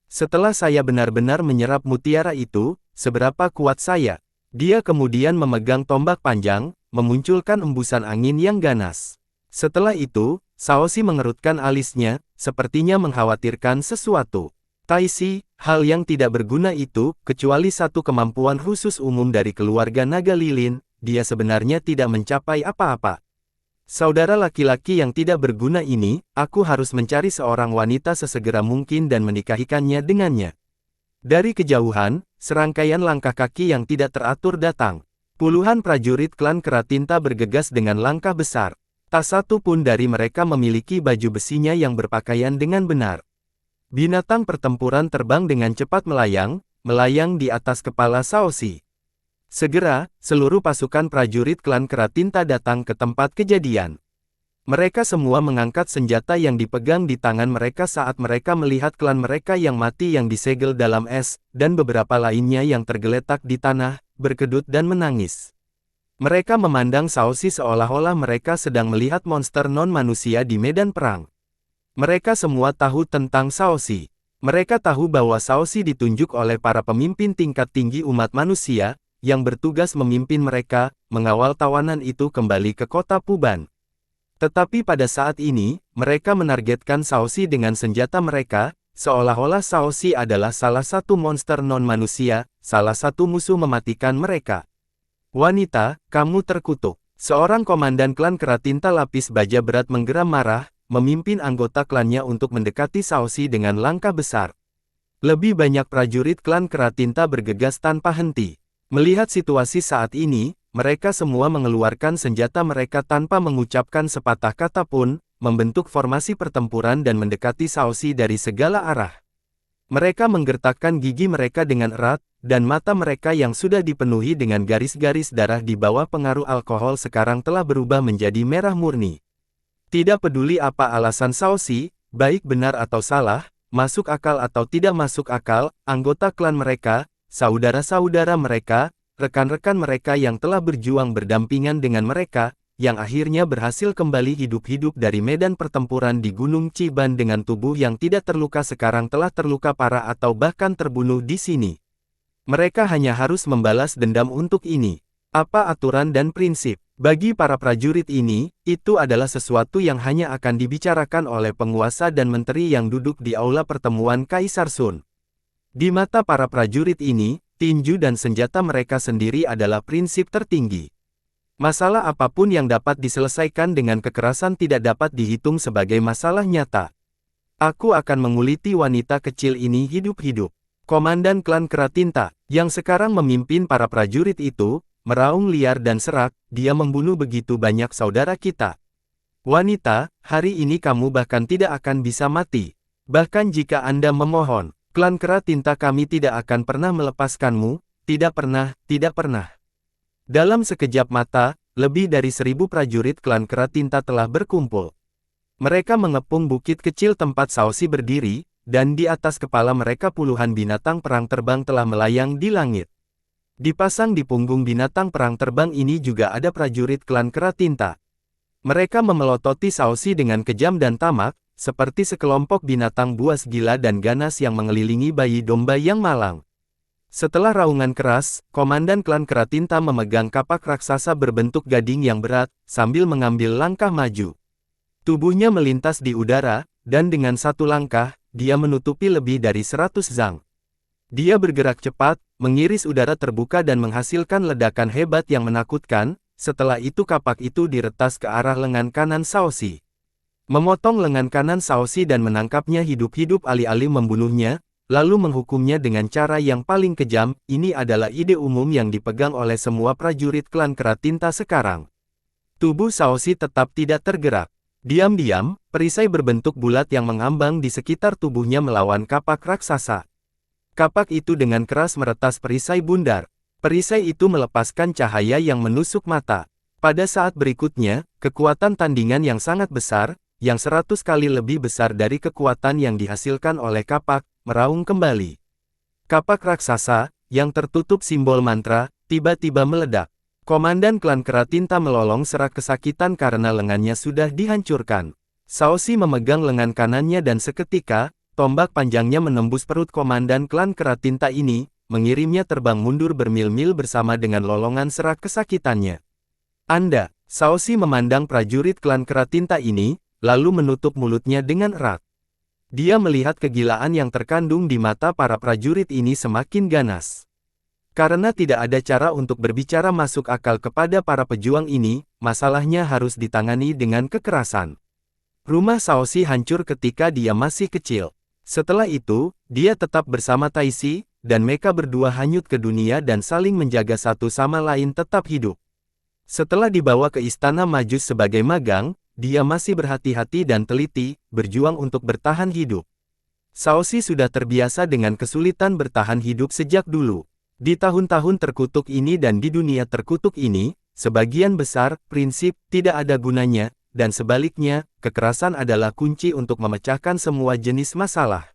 Setelah saya benar-benar menyerap mutiara itu, seberapa kuat saya?" Dia kemudian memegang tombak panjang, memunculkan embusan angin yang ganas. Setelah itu, Shaoxi mengerutkan alisnya, sepertinya mengkhawatirkan sesuatu. "Taixi, hal yang tidak berguna itu, kecuali satu kemampuan khusus umum dari keluarga naga lilin, dia sebenarnya tidak mencapai apa-apa. Saudara laki-laki yang tidak berguna ini, aku harus mencari seorang wanita sesegera mungkin dan menikahikannya dengannya." Dari kejauhan, serangkaian langkah kaki yang tidak teratur datang. Puluhan prajurit klan Keratinta bergegas dengan langkah besar. Tak satu pun dari mereka memiliki baju besinya yang berpakaian dengan benar. Binatang pertempuran terbang dengan cepat melayang di atas kepala Shaoxi. Segera, seluruh pasukan prajurit klan Keratinta datang ke tempat kejadian. Mereka semua mengangkat senjata yang dipegang di tangan mereka saat mereka melihat klan mereka yang mati yang disegel dalam es, dan beberapa lainnya yang tergeletak di tanah, berkedut dan menangis. Mereka memandang Shaoxi seolah-olah mereka sedang melihat monster non-manusia di medan perang. Mereka semua tahu tentang Shaoxi. Mereka tahu bahwa Shaoxi ditunjuk oleh para pemimpin tingkat tinggi umat manusia, yang bertugas memimpin mereka, mengawal tawanan itu kembali ke kota Puban. Tetapi pada saat ini, mereka menargetkan Shaoxi dengan senjata mereka, seolah-olah Shaoxi adalah salah satu monster non-manusia, salah satu musuh mematikan mereka. Wanita, kamu terkutuk. Seorang komandan klan Keratinta lapis baja berat menggeram marah, memimpin anggota klannya untuk mendekati Shaoxi dengan langkah besar. Lebih banyak prajurit klan Keratinta bergegas tanpa henti. Melihat situasi saat ini, mereka semua mengeluarkan senjata mereka tanpa mengucapkan sepatah kata pun, membentuk formasi pertempuran dan mendekati Shaoxi dari segala arah. Mereka menggertakkan gigi mereka dengan erat, dan mata mereka yang sudah dipenuhi dengan garis-garis darah di bawah pengaruh alkohol sekarang telah berubah menjadi merah murni. Tidak peduli apa alasan Shaoxi, baik benar atau salah, masuk akal atau tidak masuk akal, anggota klan mereka, saudara-saudara mereka, rekan-rekan mereka yang telah berjuang berdampingan dengan mereka, yang akhirnya berhasil kembali hidup-hidup dari medan pertempuran di Gunung Chiban dengan tubuh yang tidak terluka sekarang telah terluka parah atau bahkan terbunuh di sini. Mereka hanya harus membalas dendam untuk ini. Apa aturan dan prinsip? Bagi para prajurit ini, itu adalah sesuatu yang hanya akan dibicarakan oleh penguasa dan menteri yang duduk di aula pertemuan Kaisar Sun. Di mata para prajurit ini, tinju dan senjata mereka sendiri adalah prinsip tertinggi. Masalah apapun yang dapat diselesaikan dengan kekerasan tidak dapat dihitung sebagai masalah nyata. Aku akan menguliti wanita kecil ini hidup-hidup. Komandan klan Keratinta, yang sekarang memimpin para prajurit itu, meraung liar dan serak, dia membunuh begitu banyak saudara kita. Wanita, hari ini kamu bahkan tidak akan bisa mati. Bahkan jika Anda memohon, klan Keratinta kami tidak akan pernah melepaskanmu, tidak pernah, tidak pernah. Dalam sekejap mata, lebih dari 1000 prajurit klan Keratinta telah berkumpul. Mereka mengepung bukit kecil tempat Shaoxi berdiri, dan di atas kepala mereka puluhan binatang perang terbang telah melayang di langit. Dipasang di punggung binatang perang terbang ini juga ada prajurit klan Keratinta. Mereka memelototi Shaoxi dengan kejam dan tamak, seperti sekelompok binatang buas gila dan ganas yang mengelilingi bayi domba yang malang. Setelah raungan keras, komandan klan Keratinta memegang kapak raksasa berbentuk gading yang berat, sambil mengambil langkah maju. Tubuhnya melintas di udara, dan dengan satu langkah, dia menutupi lebih dari 100 zang. Dia bergerak cepat, mengiris udara terbuka dan menghasilkan ledakan hebat yang menakutkan, setelah itu kapak itu diretas ke arah lengan kanan Shaoxi. Memotong lengan kanan Shaoxi dan menangkapnya hidup-hidup alih-alih membunuhnya, lalu menghukumnya dengan cara yang paling kejam. Ini adalah ide umum yang dipegang oleh semua prajurit klan Keratinta sekarang. Tubuh Shaoxi tetap tidak tergerak. Diam-diam, perisai berbentuk bulat yang mengambang di sekitar tubuhnya melawan kapak raksasa. Kapak itu dengan keras meretas perisai bundar. Perisai itu melepaskan cahaya yang menusuk mata. Pada saat berikutnya, kekuatan tandingan yang sangat besar, yang 100 kali lebih besar dari kekuatan yang dihasilkan oleh kapak, meraung kembali. Kapak raksasa, yang tertutup simbol mantra, tiba-tiba meledak. Komandan klan Keratinta melolong serak kesakitan karena lengannya sudah dihancurkan. Shaoxi memegang lengan kanannya dan seketika, tombak panjangnya menembus perut komandan klan Keratinta ini, mengirimnya terbang mundur bermil-mil bersama dengan lolongan serak kesakitannya. Anda, Shaoxi memandang prajurit klan Keratinta ini, lalu menutup mulutnya dengan erat. Dia melihat kegilaan yang terkandung di mata para prajurit ini semakin ganas. Karena tidak ada cara untuk berbicara masuk akal kepada para pejuang ini, masalahnya harus ditangani dengan kekerasan. Rumah Shaoxi hancur ketika dia masih kecil. Setelah itu, dia tetap bersama Taixi, dan mereka berdua hanyut ke dunia dan saling menjaga satu sama lain tetap hidup. Setelah dibawa ke istana Majus sebagai magang, dia masih berhati-hati dan teliti, berjuang untuk bertahan hidup. Shaoxi sudah terbiasa dengan kesulitan bertahan hidup sejak dulu. Di tahun-tahun terkutuk ini dan di dunia terkutuk ini, sebagian besar prinsip tidak ada gunanya, dan sebaliknya, kekerasan adalah kunci untuk memecahkan semua jenis masalah.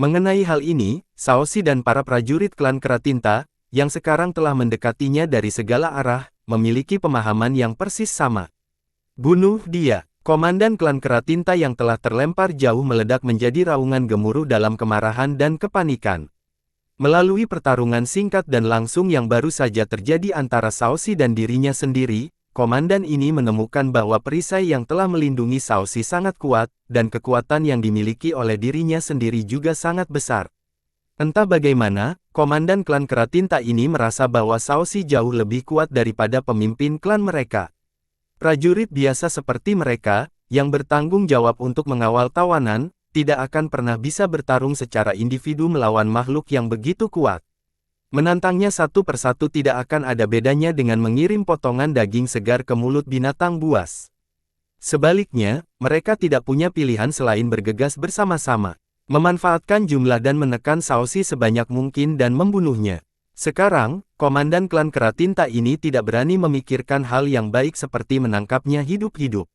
Mengenai hal ini, Shaoxi dan para prajurit klan Keratinta, yang sekarang telah mendekatinya dari segala arah, memiliki pemahaman yang persis sama. Bunuh dia. Komandan klan Keratinta yang telah terlempar jauh meledak menjadi raungan gemuruh dalam kemarahan dan kepanikan. Melalui pertarungan singkat dan langsung yang baru saja terjadi antara Shaoxi dan dirinya sendiri, komandan ini menemukan bahwa perisai yang telah melindungi Shaoxi sangat kuat, dan kekuatan yang dimiliki oleh dirinya sendiri juga sangat besar. Entah bagaimana, komandan klan Keratinta ini merasa bahwa Shaoxi jauh lebih kuat daripada pemimpin klan mereka. Prajurit biasa seperti mereka, yang bertanggung jawab untuk mengawal tawanan, tidak akan pernah bisa bertarung secara individu melawan makhluk yang begitu kuat. Menantangnya satu persatu tidak akan ada bedanya dengan mengirim potongan daging segar ke mulut binatang buas. Sebaliknya, mereka tidak punya pilihan selain bergegas bersama-sama, memanfaatkan jumlah dan menekan Shaoxi sebanyak mungkin dan membunuhnya. Sekarang, komandan klan Keratinta ini tidak berani memikirkan hal yang baik seperti menangkapnya hidup-hidup.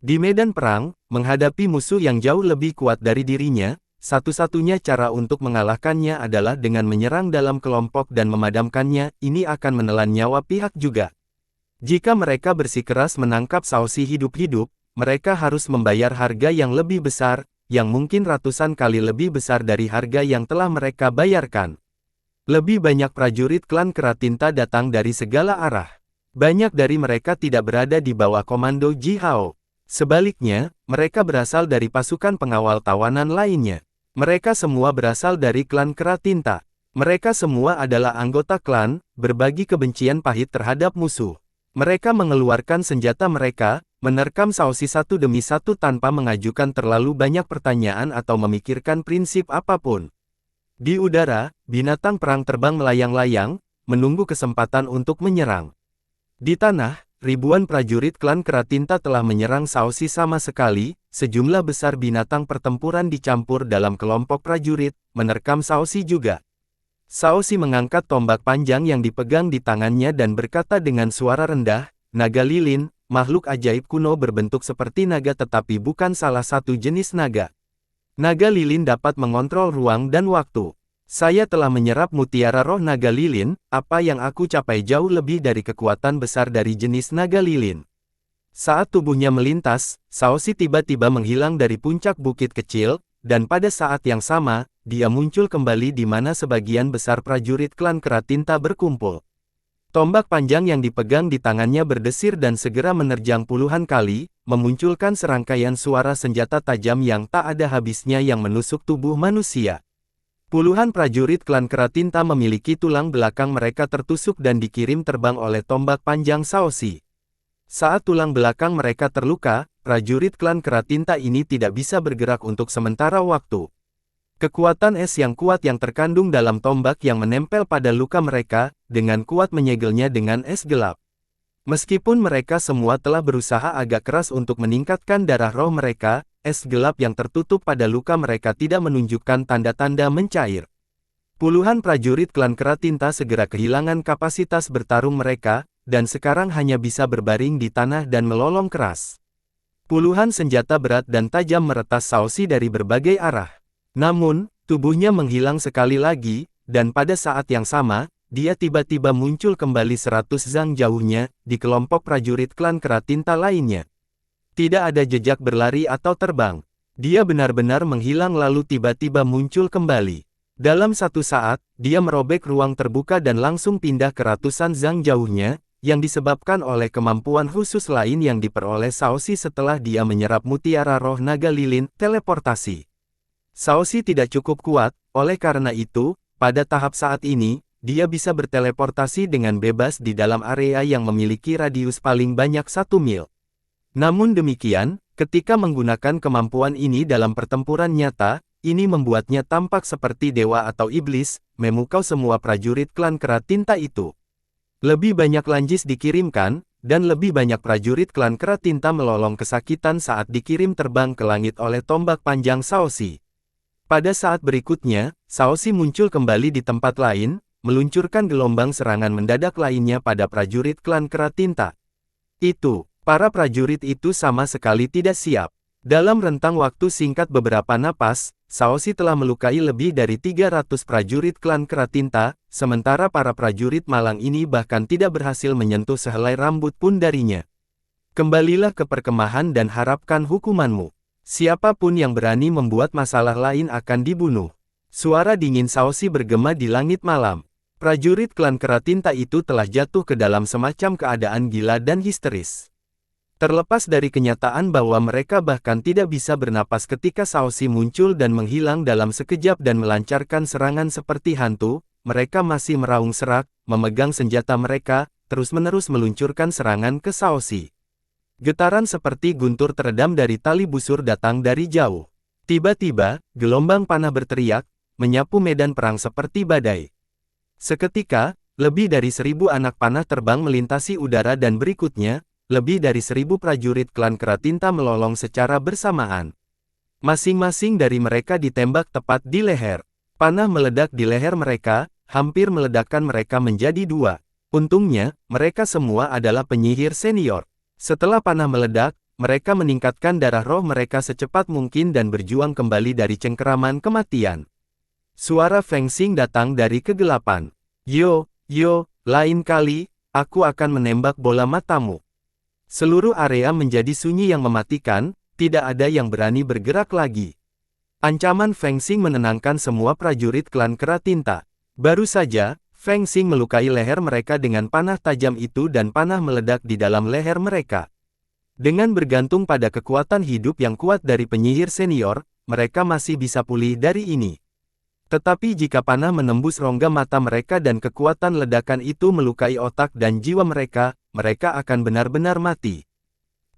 Di medan perang, menghadapi musuh yang jauh lebih kuat dari dirinya, satu-satunya cara untuk mengalahkannya adalah dengan menyerang dalam kelompok dan memadamkannya. Ini akan menelan nyawa pihak juga. Jika mereka bersikeras menangkap Shaoxi hidup-hidup, mereka harus membayar harga yang lebih besar, yang mungkin ratusan kali lebih besar dari harga yang telah mereka bayarkan. Lebih banyak prajurit klan Keratinta datang dari segala arah. Banyak dari mereka tidak berada di bawah komando Ji Hao. Sebaliknya, mereka berasal dari pasukan pengawal tawanan lainnya. Mereka semua berasal dari klan Keratinta. Mereka semua adalah anggota klan, berbagi kebencian pahit terhadap musuh. Mereka mengeluarkan senjata mereka, menerkam Shaoxi satu demi satu tanpa mengajukan terlalu banyak pertanyaan atau memikirkan prinsip apapun. Di udara, binatang perang terbang melayang-layang, menunggu kesempatan untuk menyerang. Di tanah, ribuan prajurit klan Keratinta telah menyerang Shaoxi sama sekali, sejumlah besar binatang pertempuran dicampur dalam kelompok prajurit, menerkam Shaoxi juga. Shaoxi mengangkat tombak panjang yang dipegang di tangannya dan berkata dengan suara rendah, "Naga lilin, makhluk ajaib kuno berbentuk seperti naga tetapi bukan salah satu jenis naga. Naga lilin dapat mengontrol ruang dan waktu. Saya telah menyerap mutiara roh naga lilin, apa yang aku capai jauh lebih dari kekuatan besar dari jenis naga lilin." Saat tubuhnya melintas, Shaoxi tiba-tiba menghilang dari puncak bukit kecil, dan pada saat yang sama, dia muncul kembali di mana sebagian besar prajurit klan Keratinta berkumpul. Tombak panjang yang dipegang di tangannya berdesir dan segera menerjang puluhan kali, memunculkan serangkaian suara senjata tajam yang tak ada habisnya yang menusuk tubuh manusia. Puluhan prajurit klan Keratinta memiliki tulang belakang mereka tertusuk dan dikirim terbang oleh tombak panjang Shaoxi. Saat tulang belakang mereka terluka, prajurit klan Keratinta ini tidak bisa bergerak untuk sementara waktu. Kekuatan es yang kuat yang terkandung dalam tombak yang menempel pada luka mereka, dengan kuat menyegelnya dengan es gelap. Meskipun mereka semua telah berusaha agak keras untuk meningkatkan darah roh mereka, es gelap yang tertutup pada luka mereka tidak menunjukkan tanda-tanda mencair. Puluhan prajurit klan Keratinta segera kehilangan kapasitas bertarung mereka, dan sekarang hanya bisa berbaring di tanah dan melolong keras. Puluhan senjata berat dan tajam meretas Shaoxi dari berbagai arah. Namun, tubuhnya menghilang sekali lagi, dan pada saat yang sama, dia tiba-tiba muncul kembali 100 zang jauhnya, di kelompok prajurit klan Keratinta lainnya. Tidak ada jejak berlari atau terbang. Dia benar-benar menghilang lalu tiba-tiba muncul kembali. Dalam satu saat, dia merobek ruang terbuka dan langsung pindah ke ratusan zang jauhnya, yang disebabkan oleh kemampuan khusus lain yang diperoleh Shaoxi setelah dia menyerap mutiara roh naga lilin, teleportasi. Shaoxi tidak cukup kuat, oleh karena itu, pada tahap saat ini, dia bisa berteleportasi dengan bebas di dalam area yang memiliki radius paling banyak 1 mil. Namun demikian, ketika menggunakan kemampuan ini dalam pertempuran nyata, ini membuatnya tampak seperti dewa atau iblis, memukau semua prajurit klan Keratinta itu. Lebih banyak lanjis dikirimkan, dan lebih banyak prajurit klan Keratinta melolong kesakitan saat dikirim terbang ke langit oleh tombak panjang Shaoxi. Pada saat berikutnya, Shaoxi muncul kembali di tempat lain, meluncurkan gelombang serangan mendadak lainnya pada prajurit klan Keratinta. Para prajurit itu sama sekali tidak siap. Dalam rentang waktu singkat beberapa napas, Shaoxi telah melukai lebih dari 300 prajurit klan Keratinta, sementara para prajurit malang ini bahkan tidak berhasil menyentuh sehelai rambut pun darinya. Kembalilah ke perkemahan dan harapkan hukumanmu. Siapapun yang berani membuat masalah lain akan dibunuh. Suara dingin Shaoxi bergema di langit malam. Prajurit klan Keratinta itu telah jatuh ke dalam semacam keadaan gila dan histeris. Terlepas dari kenyataan bahwa mereka bahkan tidak bisa bernapas ketika Shaoxi muncul dan menghilang dalam sekejap dan melancarkan serangan seperti hantu, mereka masih meraung serak, memegang senjata mereka, terus-menerus meluncurkan serangan ke Shaoxi. Getaran seperti guntur teredam dari tali busur datang dari jauh. Tiba-tiba, gelombang panah berteriak, menyapu medan perang seperti badai. Seketika, lebih dari 1000 anak panah terbang melintasi udara dan berikutnya, lebih dari 1000 prajurit klan Keratinta melolong secara bersamaan. Masing-masing dari mereka ditembak tepat di leher. Panah meledak di leher mereka, hampir meledakkan mereka menjadi dua. Untungnya, mereka semua adalah penyihir senior. Setelah panah meledak, mereka meningkatkan darah roh mereka secepat mungkin dan berjuang kembali dari cengkeraman kematian. Suara Feng Xing datang dari kegelapan. Yo, lain kali, aku akan menembak bola matamu. Seluruh area menjadi sunyi yang mematikan, tidak ada yang berani bergerak lagi. Ancaman Feng Xing menenangkan semua prajurit klan Keratinta. Baru saja, Feng Xing melukai leher mereka dengan panah tajam itu dan panah meledak di dalam leher mereka. Dengan bergantung pada kekuatan hidup yang kuat dari penyihir senior, mereka masih bisa pulih dari ini. Tetapi jika panah menembus rongga mata mereka dan kekuatan ledakan itu melukai otak dan jiwa mereka, mereka akan benar-benar mati.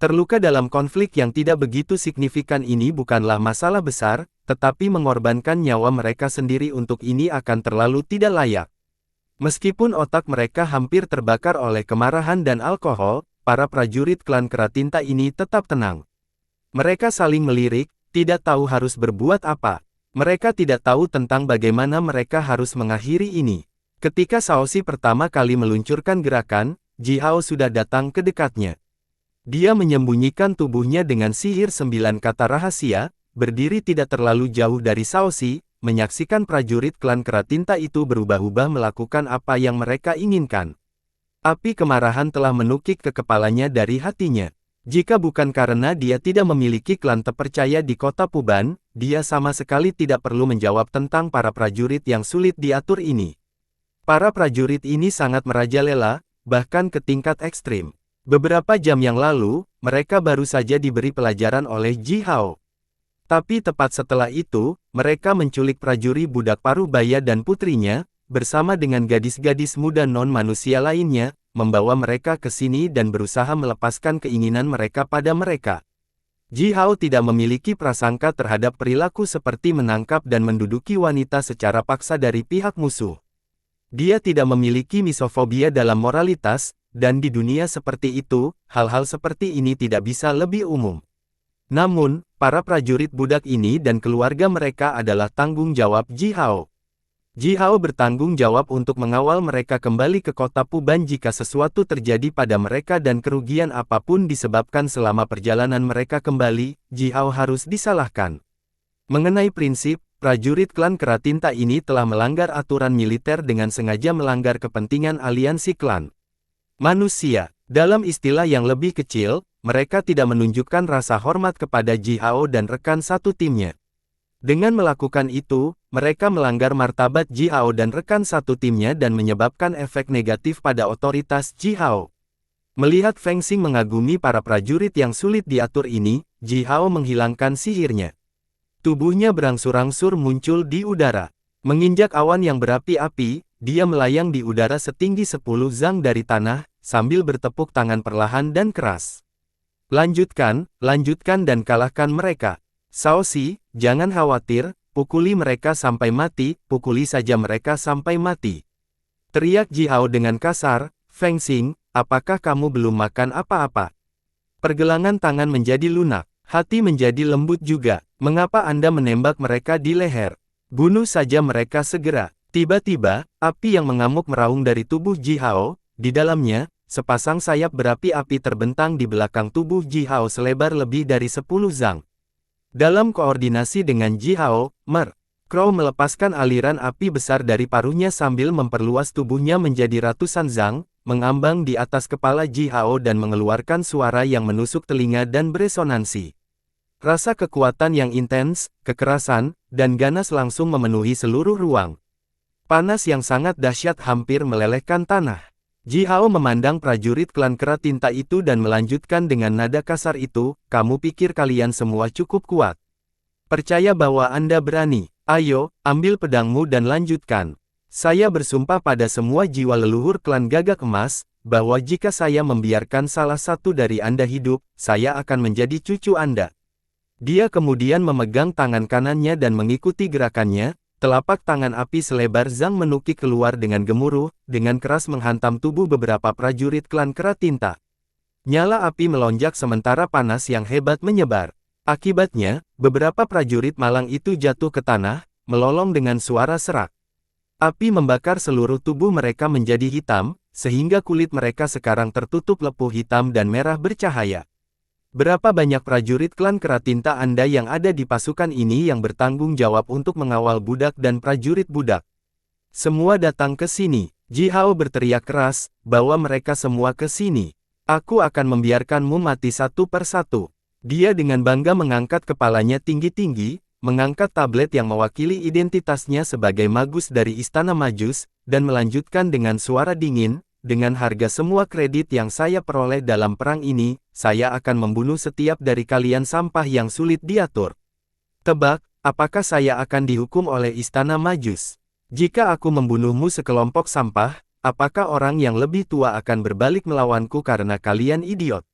Terluka dalam konflik yang tidak begitu signifikan ini bukanlah masalah besar, tetapi mengorbankan nyawa mereka sendiri untuk ini akan terlalu tidak layak. Meskipun otak mereka hampir terbakar oleh kemarahan dan alkohol, para prajurit klan Keratinta ini tetap tenang. Mereka saling melirik, tidak tahu harus berbuat apa. Mereka tidak tahu tentang bagaimana mereka harus mengakhiri ini. Ketika Shaoxi pertama kali meluncurkan gerakan, Ji Hao sudah datang ke dekatnya. Dia menyembunyikan tubuhnya dengan sihir 9 kata rahasia, berdiri tidak terlalu jauh dari Shaoxi, menyaksikan prajurit klan Keratinta itu berubah-ubah melakukan apa yang mereka inginkan. Api kemarahan telah menukik ke kepalanya dari hatinya. Jika bukan karena dia tidak memiliki klan terpercaya di kota Puban, dia sama sekali tidak perlu menjawab tentang para prajurit yang sulit diatur ini. Para prajurit ini sangat merajalela, bahkan ke tingkat ekstrim. Beberapa jam yang lalu, mereka baru saja diberi pelajaran oleh Ji Hao. Tapi tepat setelah itu, mereka menculik prajurit budak paruh baya dan putrinya, bersama dengan gadis-gadis muda non-manusia lainnya, membawa mereka ke sini dan berusaha melepaskan keinginan mereka pada mereka. Ji Hao tidak memiliki prasangka terhadap perilaku seperti menangkap dan menduduki wanita secara paksa dari pihak musuh. Dia tidak memiliki misofobia dalam moralitas, dan di dunia seperti itu, hal-hal seperti ini tidak bisa lebih umum. Namun, para prajurit budak ini dan keluarga mereka adalah tanggung jawab Ji Hao. Ji Hao bertanggung jawab untuk mengawal mereka kembali ke kota Puban jika sesuatu terjadi pada mereka dan kerugian apapun disebabkan selama perjalanan mereka kembali, Ji Hao harus disalahkan. Mengenai prinsip, prajurit klan Keratinta ini telah melanggar aturan militer dengan sengaja melanggar kepentingan aliansi klan manusia. Dalam istilah yang lebih kecil, mereka tidak menunjukkan rasa hormat kepada Ji Hao dan rekan satu timnya. Dengan melakukan itu, mereka melanggar martabat Ji Hao dan rekan satu timnya dan menyebabkan efek negatif pada otoritas Ji Hao. Melihat Feng Xing mengagumi para prajurit yang sulit diatur ini, Ji Hao menghilangkan sihirnya. Tubuhnya berangsur-angsur muncul di udara. Menginjak awan yang berapi-api, dia melayang di udara setinggi 10 zang dari tanah, sambil bertepuk tangan perlahan dan keras. Lanjutkan dan kalahkan mereka. Shaoxi, jangan khawatir, pukuli mereka sampai mati, pukuli saja mereka sampai mati. Teriak Ji Hao dengan kasar. Feng Xing, apakah kamu belum makan apa-apa? Pergelangan tangan menjadi lunak, hati menjadi lembut juga. Mengapa Anda menembak mereka di leher? Bunuh saja mereka segera. Tiba-tiba, api yang mengamuk meraung dari tubuh Ji Hao. Di dalamnya, sepasang sayap berapi-api terbentang di belakang tubuh Ji Hao selebar lebih dari 10 zang. Dalam koordinasi dengan Ji Hao, Crow melepaskan aliran api besar dari paruhnya sambil memperluas tubuhnya menjadi ratusan zang, mengambang di atas kepala Ji Hao dan mengeluarkan suara yang menusuk telinga dan beresonansi. Rasa kekuatan yang intens, kekerasan, dan ganas langsung memenuhi seluruh ruang. Panas yang sangat dahsyat hampir melelehkan tanah. Ji Hao memandang prajurit klan Kera Tinta itu dan melanjutkan dengan nada kasar itu, "Kamu pikir kalian semua cukup kuat? Percaya bahwa Anda berani. Ayo, ambil pedangmu dan lanjutkan. Saya bersumpah pada semua jiwa leluhur klan Gagak Emas, bahwa jika saya membiarkan salah satu dari Anda hidup, saya akan menjadi cucu Anda." Dia kemudian memegang tangan kanannya dan mengikuti gerakannya. Telapak tangan api selebar zang menukik keluar dengan gemuruh, dengan keras menghantam tubuh beberapa prajurit klan Kera Tinta. Nyala api melonjak sementara panas yang hebat menyebar. Akibatnya, beberapa prajurit malang itu jatuh ke tanah, melolong dengan suara serak. Api membakar seluruh tubuh mereka menjadi hitam, sehingga kulit mereka sekarang tertutup lepuh hitam dan merah bercahaya. Berapa banyak prajurit klan Kera Tinta Anda yang ada di pasukan ini yang bertanggung jawab untuk mengawal budak dan prajurit budak? Semua datang ke sini. Ji Hao berteriak keras, "Bawa mereka semua ke sini. Aku akan membiarkanmu mati satu persatu." Dia dengan bangga mengangkat kepalanya tinggi-tinggi, mengangkat tablet yang mewakili identitasnya sebagai magus dari Istana Majus, dan melanjutkan dengan suara dingin, "Dengan harga semua kredit yang saya peroleh dalam perang ini, saya akan membunuh setiap dari kalian sampah yang sulit diatur. Tebak, apakah saya akan dihukum oleh Istana Majus? Jika aku membunuhmu sekelompok sampah, apakah orang yang lebih tua akan berbalik melawanku karena kalian idiot?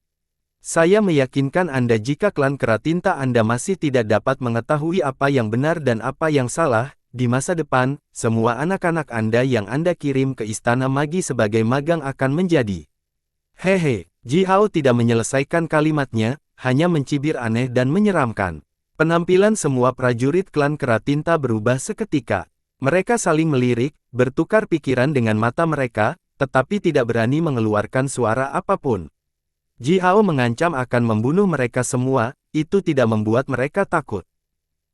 Saya meyakinkan Anda jika klan Kera Tinta Anda masih tidak dapat mengetahui apa yang benar dan apa yang salah, di masa depan, semua anak-anak Anda yang Anda kirim ke Istana Magi sebagai magang akan menjadi..." Hehe, Ji Hao tidak menyelesaikan kalimatnya, hanya mencibir aneh dan menyeramkan. Penampilan semua prajurit klan Kera Tinta berubah seketika. Mereka saling melirik, bertukar pikiran dengan mata mereka, tetapi tidak berani mengeluarkan suara apapun. Ji Hao mengancam akan membunuh mereka semua, itu tidak membuat mereka takut.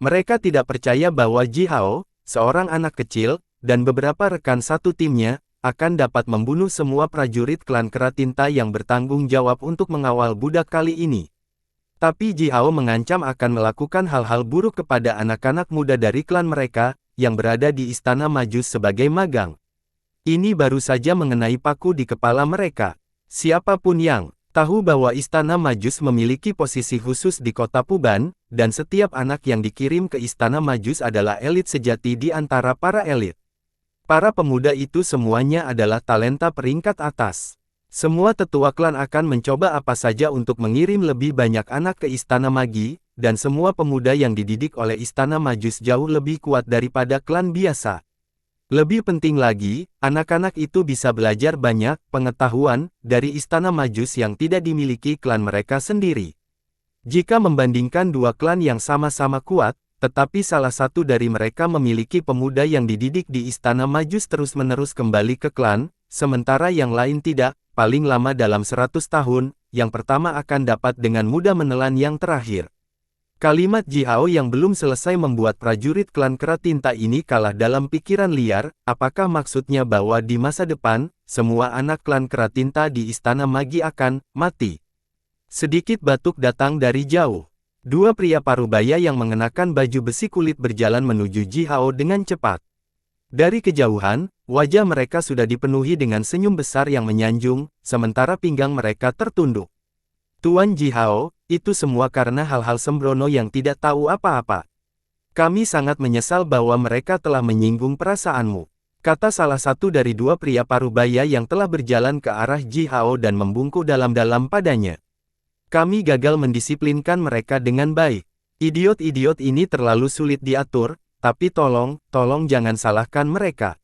Mereka tidak percaya bahwa Ji Hao, seorang anak kecil, dan beberapa rekan satu timnya, akan dapat membunuh semua prajurit klan Kera Tinta yang bertanggung jawab untuk mengawal budak kali ini. Tapi Ji Hao mengancam akan melakukan hal-hal buruk kepada anak-anak muda dari klan mereka, yang berada di Istana Majus sebagai magang. Ini baru saja mengenai paku di kepala mereka. Siapapun yang tahu bahwa Istana Majus memiliki posisi khusus di kota Puban, dan setiap anak yang dikirim ke Istana Majus adalah elit sejati di antara para elit. Para pemuda itu semuanya adalah talenta peringkat atas. Semua tetua klan akan mencoba apa saja untuk mengirim lebih banyak anak ke Istana Magi, dan semua pemuda yang dididik oleh Istana Majus jauh lebih kuat daripada klan biasa. Lebih penting lagi, anak-anak itu bisa belajar banyak pengetahuan dari Istana Majus yang tidak dimiliki klan mereka sendiri. Jika membandingkan dua klan yang sama-sama kuat, tetapi salah satu dari mereka memiliki pemuda yang dididik di Istana Majus terus-menerus kembali ke klan, sementara yang lain tidak, paling lama dalam 100 tahun, yang pertama akan dapat dengan mudah menelan yang terakhir. Kalimat Ji Hao yang belum selesai membuat prajurit klan Kera Tinta ini kalah dalam pikiran liar. Apakah maksudnya bahwa di masa depan, semua anak klan Kera Tinta di Istana Magi akan mati? Sedikit batuk datang dari jauh. Dua pria parubaya yang mengenakan baju besi kulit berjalan menuju Ji Hao dengan cepat. Dari kejauhan, wajah mereka sudah dipenuhi dengan senyum besar yang menyanjung, sementara pinggang mereka tertunduk. "Tuan Ji Hao, itu semua karena hal-hal sembrono yang tidak tahu apa-apa. Kami sangat menyesal bahwa mereka telah menyinggung perasaanmu," kata salah satu dari dua pria parubaya yang telah berjalan ke arah Ji Hao dan membungkuk dalam-dalam padanya. "Kami gagal mendisiplinkan mereka dengan baik. Idiot-idiot ini terlalu sulit diatur, tapi tolong jangan salahkan mereka.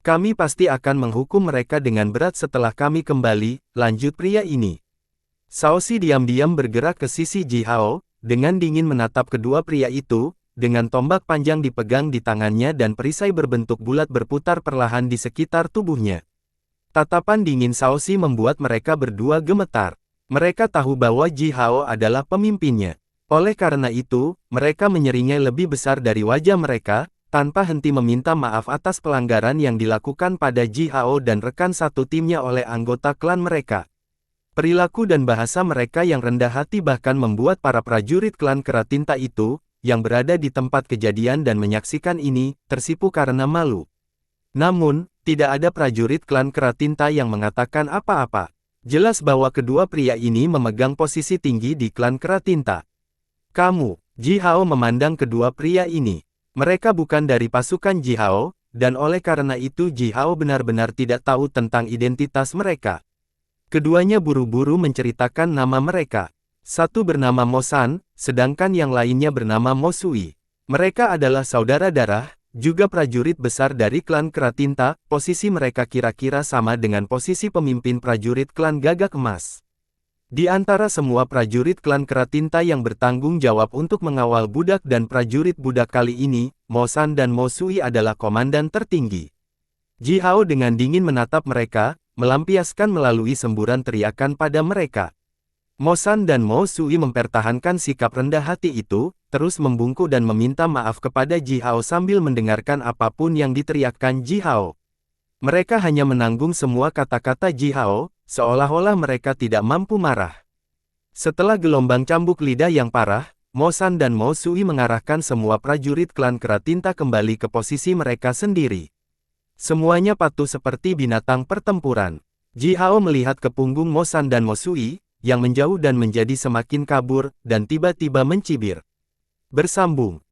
Kami pasti akan menghukum mereka dengan berat setelah kami kembali," lanjut pria ini. Shaoxi diam-diam bergerak ke sisi Ji Hao, dengan dingin menatap kedua pria itu, dengan tombak panjang dipegang di tangannya dan perisai berbentuk bulat berputar perlahan di sekitar tubuhnya. Tatapan dingin Shaoxi membuat mereka berdua gemetar. Mereka tahu bahwa Ji Hao adalah pemimpinnya. Oleh karena itu, mereka menyeringai lebih besar dari wajah mereka, tanpa henti meminta maaf atas pelanggaran yang dilakukan pada Ji Hao dan rekan satu timnya oleh anggota klan mereka. Perilaku dan bahasa mereka yang rendah hati bahkan membuat para prajurit klan Keratinta itu, yang berada di tempat kejadian dan menyaksikan ini, tersipu karena malu. Namun, tidak ada prajurit klan Keratinta yang mengatakan apa-apa. Jelas bahwa kedua pria ini memegang posisi tinggi di klan Keratinta. Kamu, Ji Hao memandang kedua pria ini. Mereka bukan dari pasukan Ji Hao, dan oleh karena itu Ji Hao benar-benar tidak tahu tentang identitas mereka. Keduanya buru-buru menceritakan nama mereka. Satu bernama Mo San, sedangkan yang lainnya bernama Mo Sui. Mereka adalah saudara darah, juga prajurit besar dari klan Keratinta. Posisi mereka kira-kira sama dengan posisi pemimpin prajurit klan Gagak Emas. Di antara semua prajurit klan Keratinta yang bertanggung jawab untuk mengawal budak dan prajurit budak kali ini, Mo San dan Mo Sui adalah komandan tertinggi. Ji Hao dengan dingin menatap mereka, melampiaskan melalui semburan teriakan pada mereka. Mo San dan Mo Sui mempertahankan sikap rendah hati itu, terus membungkuk dan meminta maaf kepada Ji Hao sambil mendengarkan apapun yang diteriakkan Ji Hao. Mereka hanya menanggung semua kata-kata Ji Hao, seolah-olah mereka tidak mampu marah. Setelah gelombang cambuk lidah yang parah, Mo San dan Mo Sui mengarahkan semua prajurit klan Keratinta kembali ke posisi mereka sendiri. Semuanya patuh seperti binatang pertempuran. Ji Hao melihat ke punggung Mo San dan Mo Sui, yang menjauh dan menjadi semakin kabur, dan tiba-tiba mencibir. Bersambung.